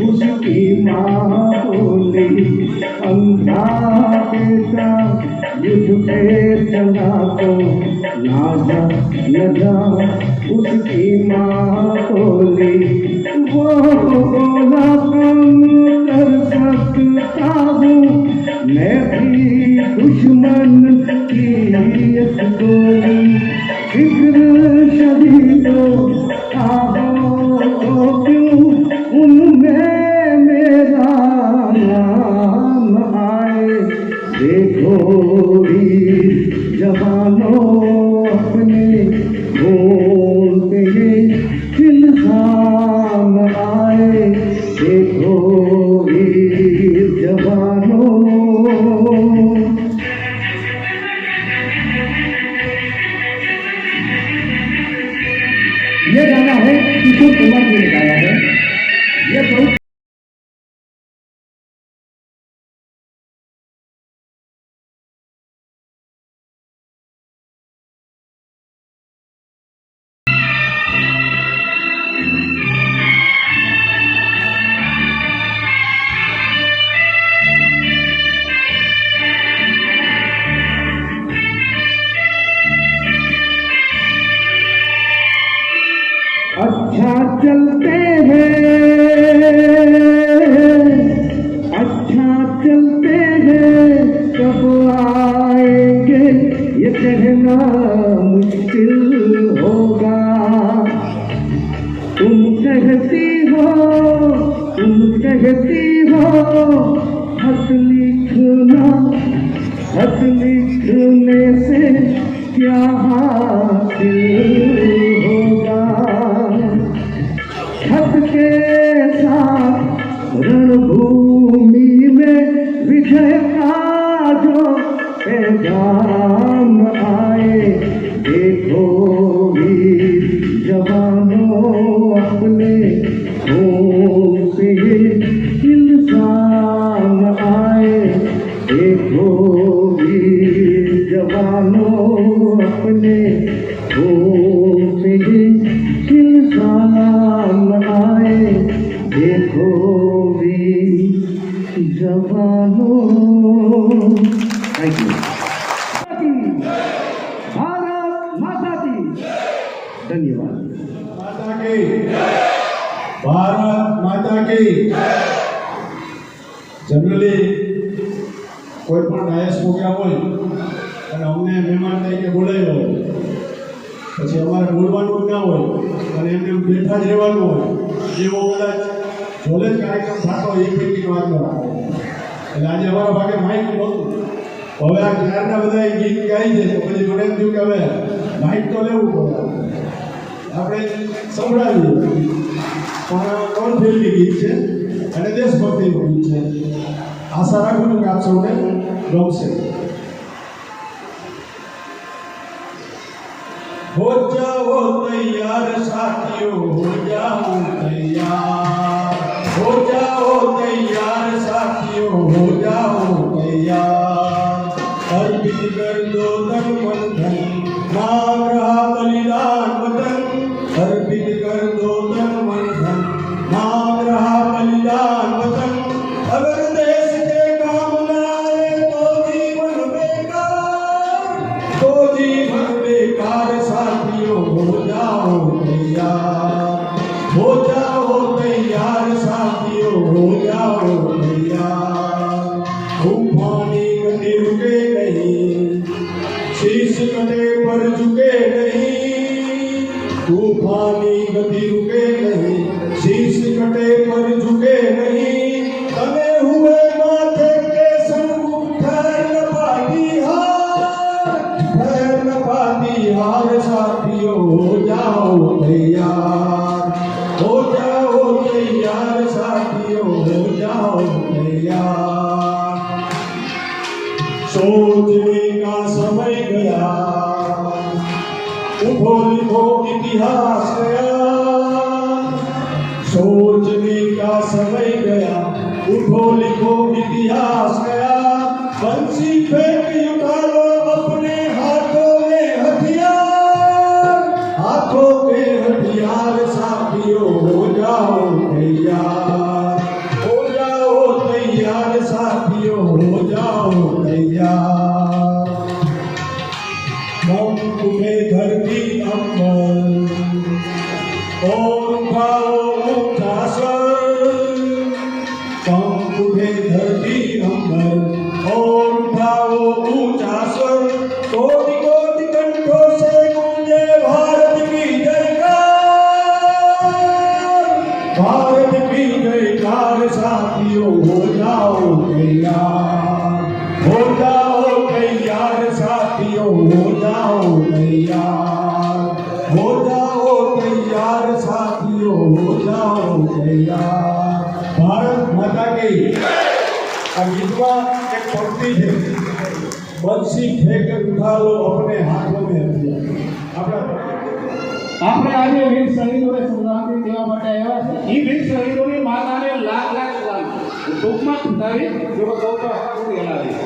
Speaker 1: उसकी माँ बोली अंधा बेटा युद्ध पे चला तो ना जा न जा. उसकी माँ बोली वो बोला कम कर सकता हूँ मैं भी दुश्मन की एक गोली. फिक्र शरीर
Speaker 9: जवानों अपने ढूंढते इल्जाम आए, देखो वीर जवानों।
Speaker 1: ये गाना है किशोर कुमार जी ने गाया है। ये बहुत अच्छा चलते हैं, अच्छा चलते हैं, कब आएंगे ये कहना मुश्किल होगा। तुम कहती हो, तुम कहती हो, खत लिखना, खत लिखने से क्या हासिल होगा। खत के साथ रणभूमि में विजय का जो पैगाम आए, देखो वीर जवानों अपने खून से इल्जाम आए, देखो वीर जवानों अपने खून से इल्जाम आए, देखो वीर जवानों। Thank you. भारत माता की धन्यवाद।
Speaker 5: माता की भारत माता की। जनरली કોઈ પણ ડાયસ પ્રોગ્રામ હોય અને અમને મહેમાન તરીકે બોલાવ્યા હોય, પછી અમારે બોલવાનું ના હોય અને એમને બેઠા જ રહેવાનું હોય, એવો કદાચ જોલે જ કાર્યક્રમ થતો હોય એ પૈકીનો આજનો એટલે આજે અમારા ભાગે માઇક નહોતું. હવે આ ક્યારના બધા ગીત ગાઈ છે તો પછી મને એમ થયું કે હવે માઇક તો લેવું પડે, આપણે સંભળાવીએ. પણ કોણ ફિલ્મી ગીત છે અને દેશભક્તિનું ગીત છે. આશા રાખું છું કે આપ સૌને ગમશે. हो जाओ तैयार साथियों, हो जाओ तैयार, हो जाओ तैयार साथियों, हो जाओ तैयार। अर्पित कर दो तन मन धन, मांग रहा बलिदान वतन। अर्पित कर दो तन मन धन, मांग रहा बलिदान वतन। अगर देश के काम न आए तो जीवन बेकार, तो जीवन बेकार। साथियों हो जाओ तैयार, हो जाओ तैयार साथियों, हो जाओ तैयार। तूफानी गति रुके नहीं, शीश कटे पर झुके नहीं। तूफानी गति रुके नहीं, शीश कटे पर झुके नहीं। तने हुए माथे के सन्मुख ठहर न पाती हार, ठहर न पाती हार। साथियों हो जाओ तैयार, हो जाओ तैयार साथियों, हो जाओ तैयार। सोचने का समय गया, उठो लिखो इतिहास गया। सोचने का समय गया, उठो लिखो इतिहास गया। बंसी फेंक उठाओ अपने हाथों में हथियार, हाथों में हथियार। साथियों हो जाओ तैयार, हो जाओ तैयार साथियों, हो जाओ तैयार। हम तुम्हें धरती अंबर और उठाओ ऊंचा स्वर। हम तुम्हें धरती अंबर और उठाओ ऊंचा स्वर। कोटि कोटि कंठों से गूंजे भारत की जयकार, भारत की जयकार। साथियों हो जाओ तैयार, हो जाओ तैयार साथियों,
Speaker 1: સાથીઓ હો જાઓ તૈયાર, હો જાઓ તૈયાર સાથીઓ હો જાઓ તૈયાર। ભારત માતા કી આ ગીતમાં એક પંક્તિ છે, બંસી ફેંક ઉઠા લો અપને હાથો में હથિયાર।
Speaker 2: આપણે આજે વીર શહીદોને શ્રદ્ધાંજલિ દેવા માટે આવ્યા છે। એ વીર શહીદોની માતાને લાખ લાખ સલામ। ટૂંકમાં તારી જો કહું તો પૂરી હલાવી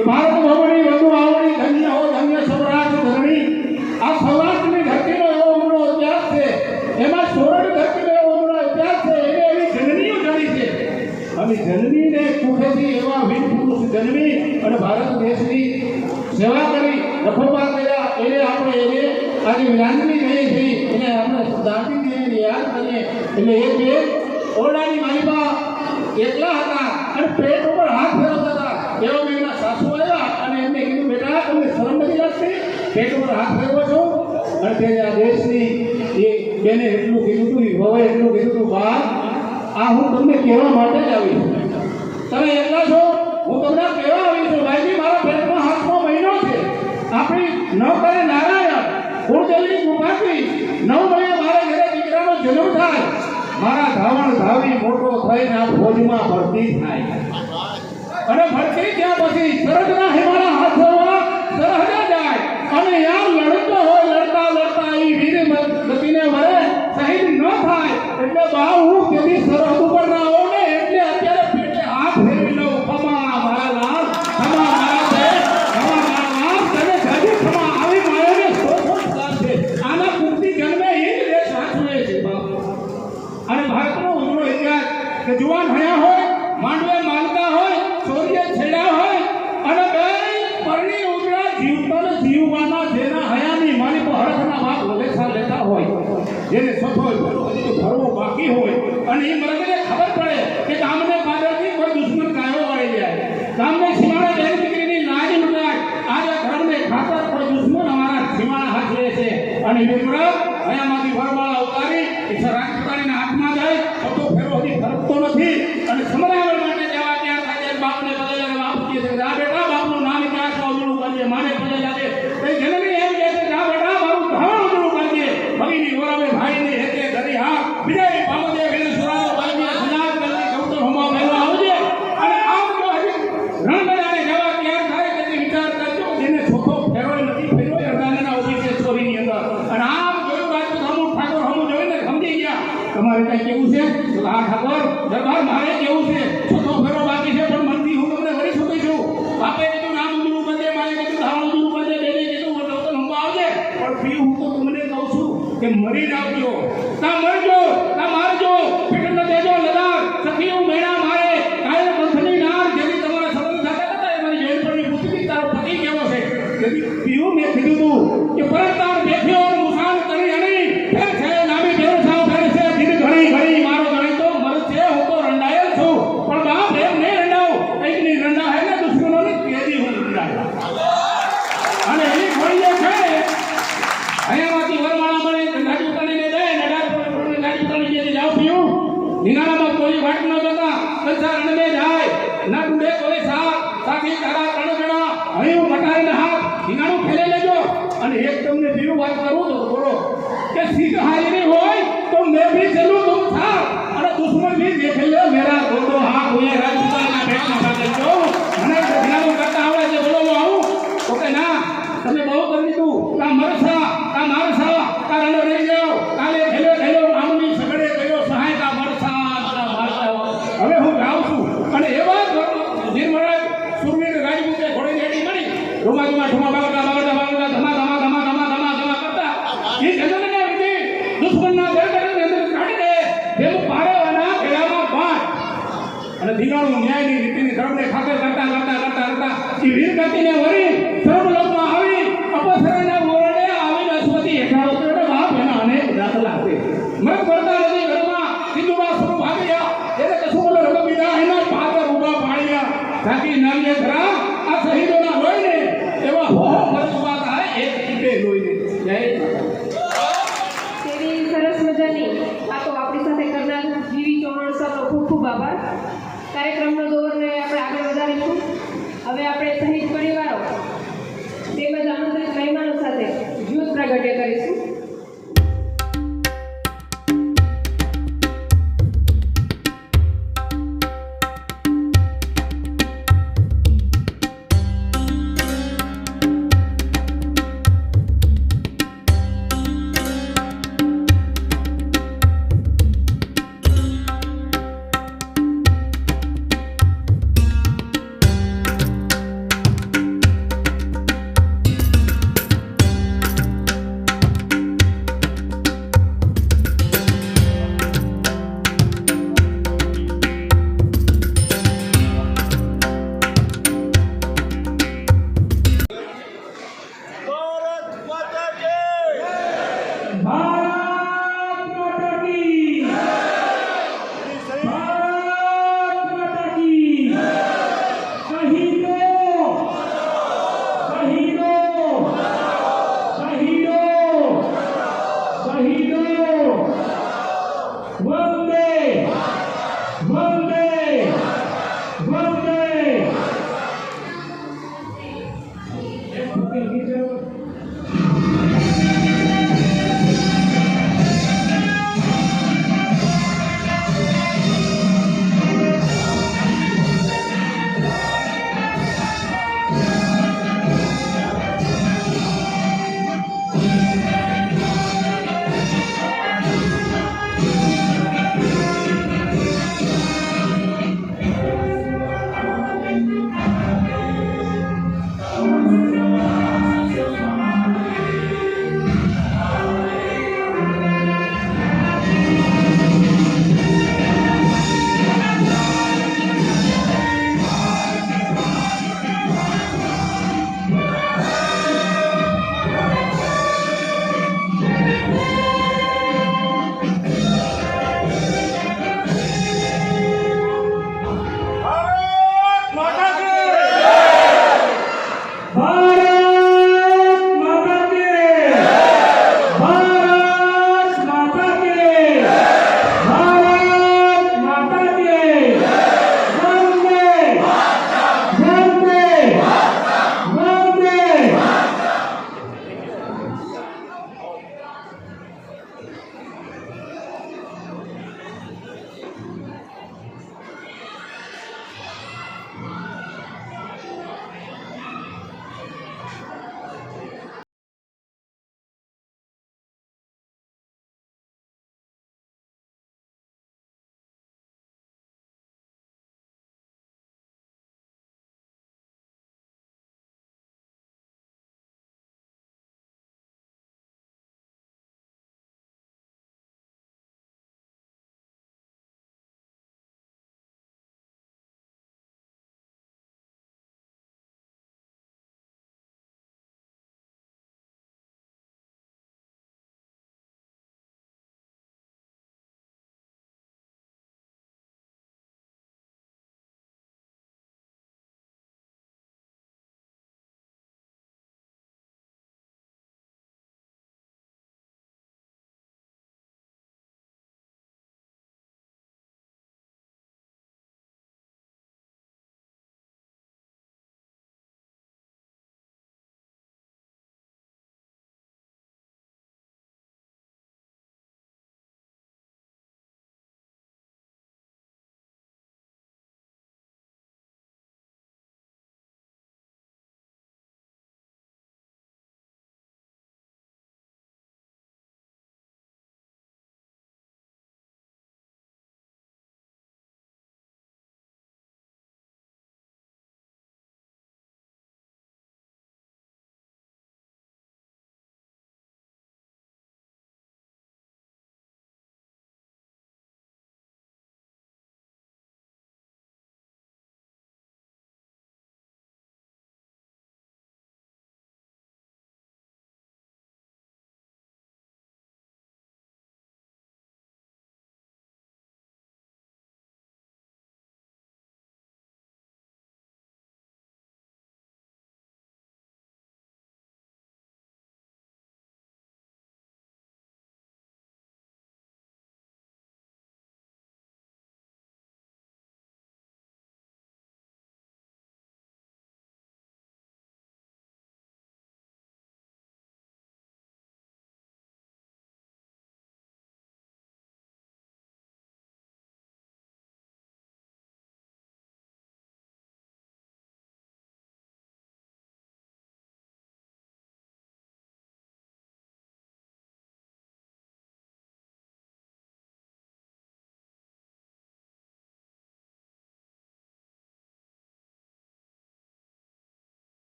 Speaker 2: એ ભારત ભવની વધુ આવડી ધન્ય હો ધન્ય સૌરાષ્ટ્ર ધરણી। આ સૌરાષ્ટ્રની ધરતીનો એવો અમરો ઇતિહાસ છે, એમાં સોરઠ ધરતીનો એવો અમરો ઇતિહાસ છે, એને એવી જનનીઓ જડી છે। અને જનનીને કુખેથી એવા વીર પુરુષ જન્મી અને ભારત દેશની સેવા કરી રખોપા કર્યા, એને આપણે આજે વિરાંજલી કહીએ છીએ, એને આપણે શ્રદ્ધાંજલિ દઈએ, યાદ કરીએ। એટલે એ બે ઓરડાની માલિકા એકલા હતા અને પેટ ઉપર હાથ ફેરવતા હતા। એવો એમના સાસુ આવ્યા અને એમને કીધું, બેટા તમને શરમ નથી લાગતી, પેટ ઉપર હાથ ફેરવો છો? અને તે આ દેશની એ બેને એટલું કીધું હતું, હવે એટલું કીધું હતું, બા આ હું તમને કહેવા માટે જ આવી છું, તમે એકલા છો, હું તમને કહેવા આવી છું ભાઈજી, મારા પેટમાં હાથમાં મહિનો છે, આપણી ન કરે નારાયણ કુળદેવી કૃપાથી 9 મહિને મારા ઘરે દીકરાનો જન્મ થાય, મારા ધાવણ ધાવી મોટો થઈને આ ફોજમાં ભરતી થાય અને ભરતી ત્યાં પછી સરહદના હિમાલય હાથોમાં સરહદે જાય અને યાર લડતો હોય, લડતા લડતા એ વીર ગતિને વરે શહીદ ન થાય। એટલે બા હું તેની સરહદ ઉપર ના આવું ને, એટલે અત્યારે પેટે હાથ ફેરવી લઉં, ખમા મારા લાલ, ખમા મારા દેશ, ખમા મારા લાલ, તને જાજી ખમા, આવી માયાને શોષણ છે, આના કુર્તી જન્મે એ જ દેશ સાચવે છે બાપ। અને ભારતનો ઉજળો ઇતિહાસ કે જુવાન હયા હોય, માંડવે માલતા હોય, ચોરીએ છેડા હોય અને બે પરણી ઉજળા જીવતા જીવવાના જેના હયાની માલિકો હરખના બાપ વલેસા લેતા હોય, જેને સફળ ભરવો બાકી હોય અને એ મરદને ખબર પડે કે ગામને પાદરથી કોઈ દુશ્મન કાયો વાળી જાય, ગામને સીમાડા બેન દીકરીની લાજ લૂંટાય, આજે ઘરને ખાતર કોઈ દુશ્મન અમારા સીમાડા હાથ લે છે અને વિમર હયામાંથી વરવાળા ઉતારી એ રાજપૂતાણીના હાથમાં જાય તો ફેરો હજી ફરકતો નથી અને સમરાવણ માટે જવા ત્યાં થાય બાપને પગે લાગે, બાપ કહે છે આ બેટા બાપનું નામ ઇતિહાસમાં ઉજળું કરજે, માને પગે લાગે તો જનની એમ કહે છે આ બેટા મારું ધાવણ ઉજળું કરજે, ભગીની વરાવે ભાઈની હેતે ધરી હા વિજય પામદે વીર સુરાવો બાલજી સનાત કરતી કૌતર હોમા પહેલો આવજે। અને આમ જો હજી રણબજારે જવા ત્યાં થાય તેથી વિચાર કરજો, જેને છોખો ફેરોય નથી ફેરોય અરદાના ઉભી છે ચોરીની અંદર અને આમ જોયું રાજપૂત હમું ઠાકોર હમું જોઈને સમજી ગયા તમારે કઈ કેવું છે તો આ ઠાકોર દરબાર મારે કેવું છે, છોખો ફેરો બાકી છે પણ મનથી હું તમને વળી છૂટી છું, બાપે કીધું નામ ઉજળું કરજે, મારે કીધું ધાવણ ઉજળું કરજે, બેને કીધું કૌતર હોમા આવજે, પણ ફી હું તો તમને કહું છું કે મરી આવજો, તા મરજો, તા મારજો, પીઠ દેજો લદાર સખીઓ મેણા મારે કાય પંથની નાર, જેની તમારા સંબંધ થતા હતા એની જૈન પરની પૂછતી તારો પતિ કેવો છે, તેથી પીયું મેં કીધું તું કે પરતાર બેઠ્યો મુસાન કરી અણી ફેર છે નામી બેર સાવ ફેર છે દિન ઘણી ઘણી મારો ગણી તો મર છે, હું તો રંડાયેલ છું પણ બાપ એમ નહીં રંડાવ, એકની રંડા હે ને દુશ્મનોને તેજી હું રંડાય અને એ ઘોડીએ છે અહીંયામાંથી વરમાળા મળે ગાડી ઉતારીને જાય નડાર ગાડી ઉતારી જે જાવ પીયું નિનાળામાં કોઈ વાટ ન જતા સંસાર રણમે જાય ના ડૂબે કોઈ સાથી તારા ત્રણ જણા અહીં મટારીને હાથ નિનાળું ફેલે લેજો। અને એક તમને બીજું વાત કરું તો બોલો કે સીધ હારી હોય તો મેં ભી ચલું તુમ સાથ અને દુશ્મન ભી દેખ લે મેરા દોડો હાથ હોય રાજપૂતાના પેટમાં ભાગે જો મને નિનાળું કરતા આવડે છે બોલો હું આવું તો કે ના તમે બહુ કરી દીધું, તા મરસા તા મારસા તા રણો રહી જાઓ, કાલે ખેલો ખેલો આમની સગડે ગયો સહાય તા મરસા તા મારસા। હવે હું જાઉં છું અને એવા નિર્મળ સુરવીર રાજપૂતે ઘોડી રેડી મળી રૂમા રૂમા ઠુમા બાગડા બાગડા બાગડા ધમા ધમા ધમા ધમા ધમા ધમા કરતા એ જનને વિધિ દુશ્મનના દરબારની અંદર કાઢી દે જેમ પારેવાના ખેડામાં પાંચ અને ધીંગાણું ન્યાયની રીતિની ધર્મને ખાતર કરતા કરતા કરતા કરતા એ વીર ગતિને વરી સર્વલોકમાં આવી અપસરાના ઓરડે આવીને અશ્વથી હેઠાડો તો બાપ એના અનેક દાખલા છે, મત કરતા નથી ઘરમાં સિંધુમાં સ્વરૂપ આવ્યા એને કશું બોલો રગ બીજા એના પાદર ઉભા પાડ્યા જાતિ નામીએ ઘરા આ શહીદોના લોહીને એવા હો ફરજવા થાય એક ટીપે લોહીને જય
Speaker 3: તેવી સરસ મજાની વાતો આપણી સાથે કરનાર જીવી ચૌહાણ સરનો ખૂબ ખૂબ આભાર। કાર્યક્રમનો દોરને આપણે આગળ વધારીશું। હવે આપણે શહીદ પરિવારો પ્રાગટ્ય કરીશું.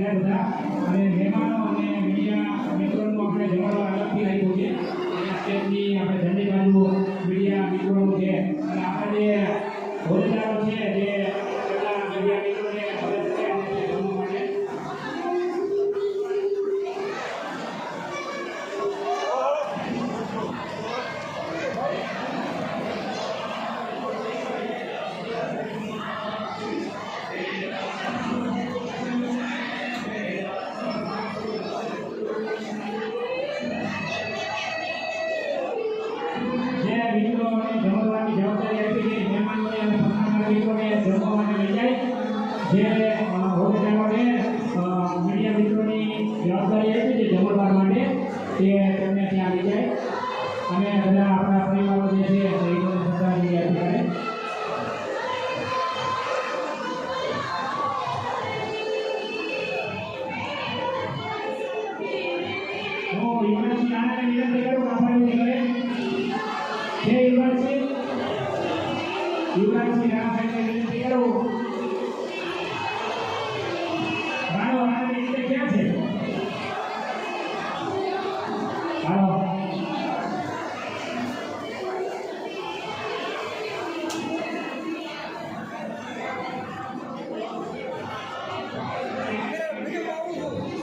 Speaker 2: જાય બધા. અને મહેમાનો અને મીડિયા મિત્રોનું આપણે જમાડવા અલગથી રાખ્યું છે. અને સ્ટેજની આપણે જમણી બાજુ મીડિયા મિત્રોનું છે. અને આપણા જે હોદ્દેદારો છે જે બધા મીડિયા મિત્રોને મદદ કરે અને તે જમવા માટે જે મિત્રોને જમવાની જવાબદારી આપી છે મહેમાનોને અને સન્માનના મિત્રોને જમવા માટે લઈ જાય. જે હોદ્દેદારોને મીડિયા મિત્રોની જવાબદારી આપી છે જમણવાર માટે તે તેમને ત્યાં લઈ જાય અને બધા આપણા પરિવારો જે છે શહીદોને શ્રદ્ધાંજલિ આપી કરે. હું યુવરાજસિંહ રાણાને વિનંતી કરું કે આપણી કરે જય યુવરાજસિંહ રાણા સાહેબને વિનંતી કરું. રાણાની રીતે ક્યાં છે? હાલો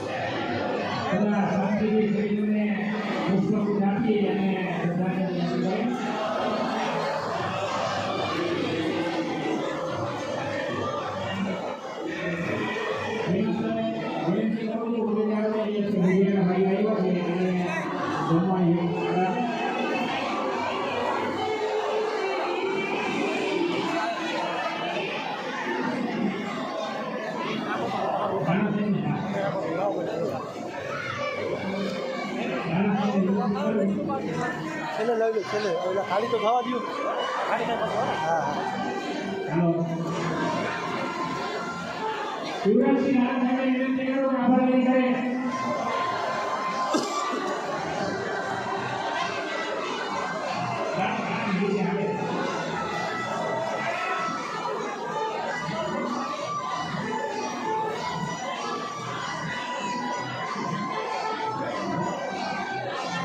Speaker 2: બધા શાંતિથી શહીદોને પુષ્પગુચ્છ આપી અને શ્રદ્ધાંજલિ આપી કરે. વિનંતી કરું છું હોદ્દેદારોને જે છે મીડિયાના ભાઈ આવ્યા છે અને જમવાની
Speaker 10: છેલ્લે લઈ લો છેલ્લે ઓલા ખાલી તો થવા દો ખાલી થાય પછી હા
Speaker 2: હાલો યુવરાજસિંહ રાણા સાહેબને વિનંતી કરું કે આભાર વ્યક્ત કરે.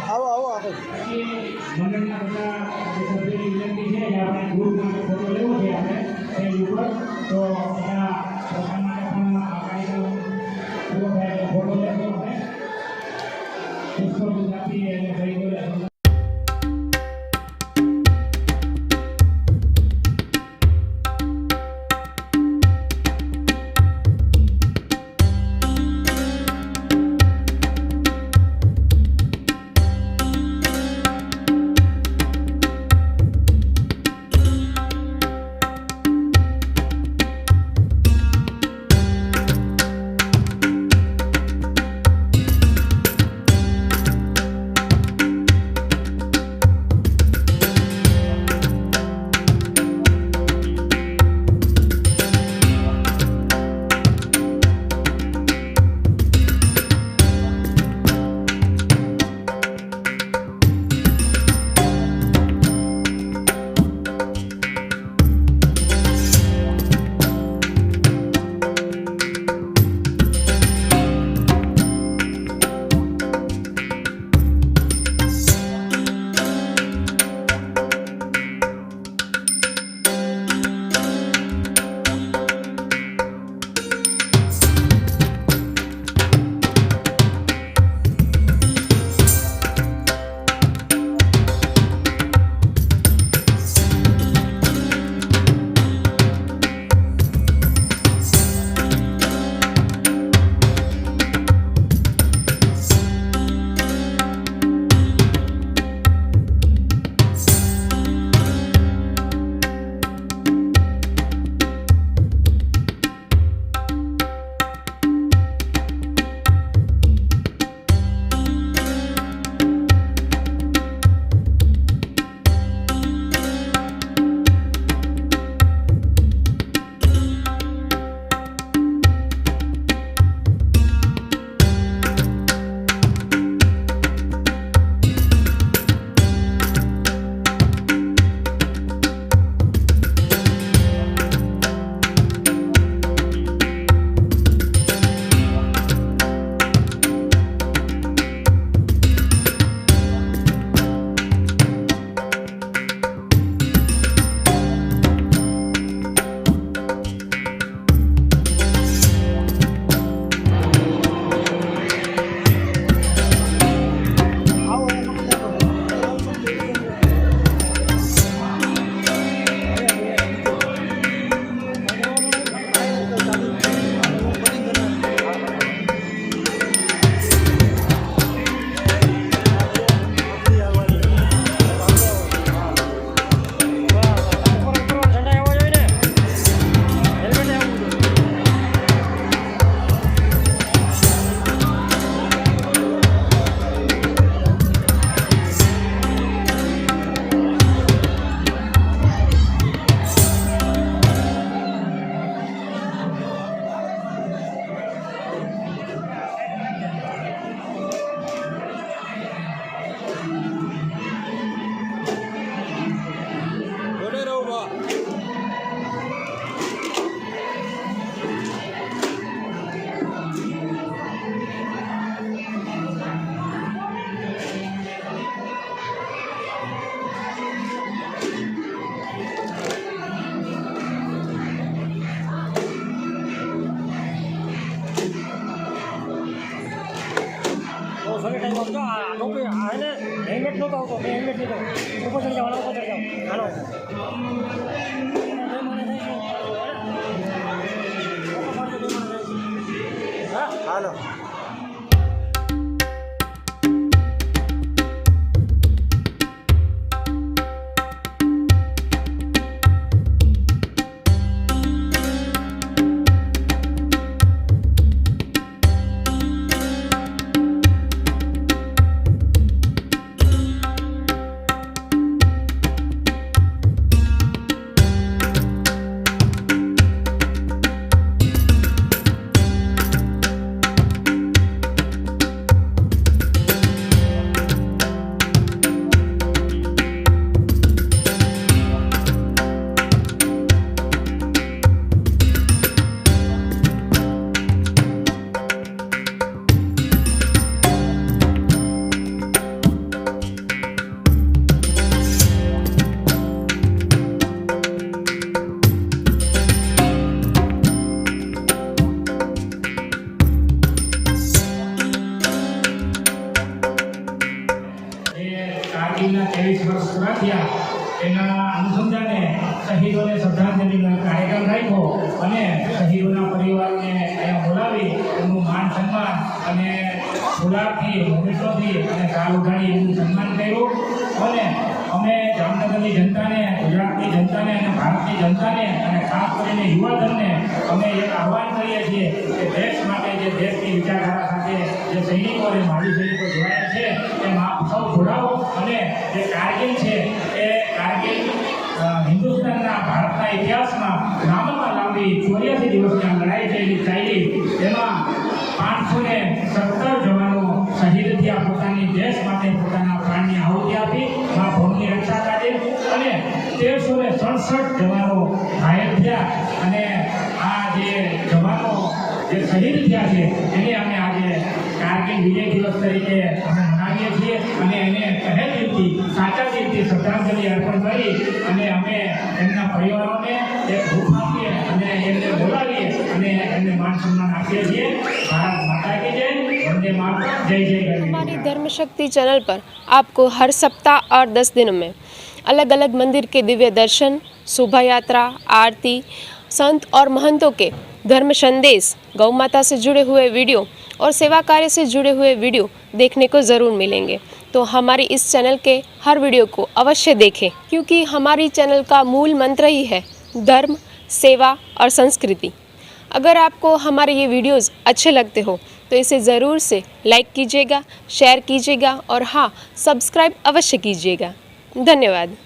Speaker 10: આવો આવો આવો
Speaker 2: પછી મંડળના બધા જે સભ્યોની વિનંતી છે કે આપણે ગ્રુપમાં ફોટો લેવો છે આપણે સ્ટેજ ઉપર તો બધા પોતાના માટે પણ આ કાર્યક્રમ પૂરો થાય એટલે ફોટો લેવો આપણે પુષ્પગુચ્છ આપી અને શહીદોને
Speaker 10: ફરી ટાઈમ આવતો આ ટોપી આ એને હેલ્મેટ નહોતો આવતો મેં હેલ્મેટ લીધો ઉપર ચડી જાવ ઉપર ચડી જાવ હાલો
Speaker 2: કારગિલના 23 વર્ષ પૂરા થયા એના અનુસંધાને શહીદોને શ્રદ્ધાંજલિનો કાર્યક્રમ રાખ્યો અને શહીદોના પરિવારને અહીંયા બોલાવી એમનું માન સન્માન અને ગુલાબથી મોમેન્ટોથી અને શાલ ઉઘાડી એમનું સન્માન કર્યું અને અમે જામનગરની જનતાને ગુજરાતની જનતાને અને ભારતની જનતાને અને ખાસ કરીને યુવાધનને અમે એક આહ્વાન કરીએ છીએ કે દેશ માટે જે દેશની વિચારધારા સાથે જે સૈનિકો અને માજી સૈનિકો જોડાયા છે એમાં આપ સૌ જોડાઓ અને જે કારગિલ છે એ કારગિલ હિન્દુસ્તાનના ભારતના ઇતિહાસમાં લાંબામાં લાંબી 84 દિવસની આ લડાઈ થયેલી ચાલી એમાં 517 જવાનો શહીદ થયા પોતાની દેશ માટે પોતાના પ્રાણની આહુતિ આપી મા ભૂમિની રક્ષા કાઢી અને 1367 જવાનો ઘાયલ થયા અને આ જે જવાનો જે શહીદ થયા છે એને અમે આજે કારગિલ વિજય દિવસ તરીકે અમે મનાવીએ છીએ અને એને કહે દિલથી સાચા દિલથી શ્રદ્ધાંજલિ અર્પણ કરી અને અમે એમના પરિવારોને એક ભૂખ આપીએ અને એમને બોલાવીએ અને એમને માન સન્માન આપીએ છીએ ભારત माता की जय वंदे मातरम जय जय गणेश।
Speaker 3: हमारी धर्म शक्ति चैनल पर आपको हर सप्ताह और 10 दिन में अलग अलग मंदिर के दिव्य दर्शन, शोभा यात्रा, आरती, संत और महंतों के धर्म संदेश, गौ माता से जुड़े हुए वीडियो और सेवा कार्य से जुड़े हुए वीडियो देखने को ज़रूर मिलेंगे। तो हमारी इस चैनल के हर वीडियो को अवश्य देखें क्योंकि हमारी चैनल का मूल मंत्र ही है धर्म, सेवा और संस्कृति। अगर आपको हमारे ये वीडियोस अच्छे लगते हो तो इसे ज़रूर से लाइक कीजिएगा, शेयर कीजिएगा और हाँ, सब्सक्राइब अवश्य कीजिएगा। धन्यवाद।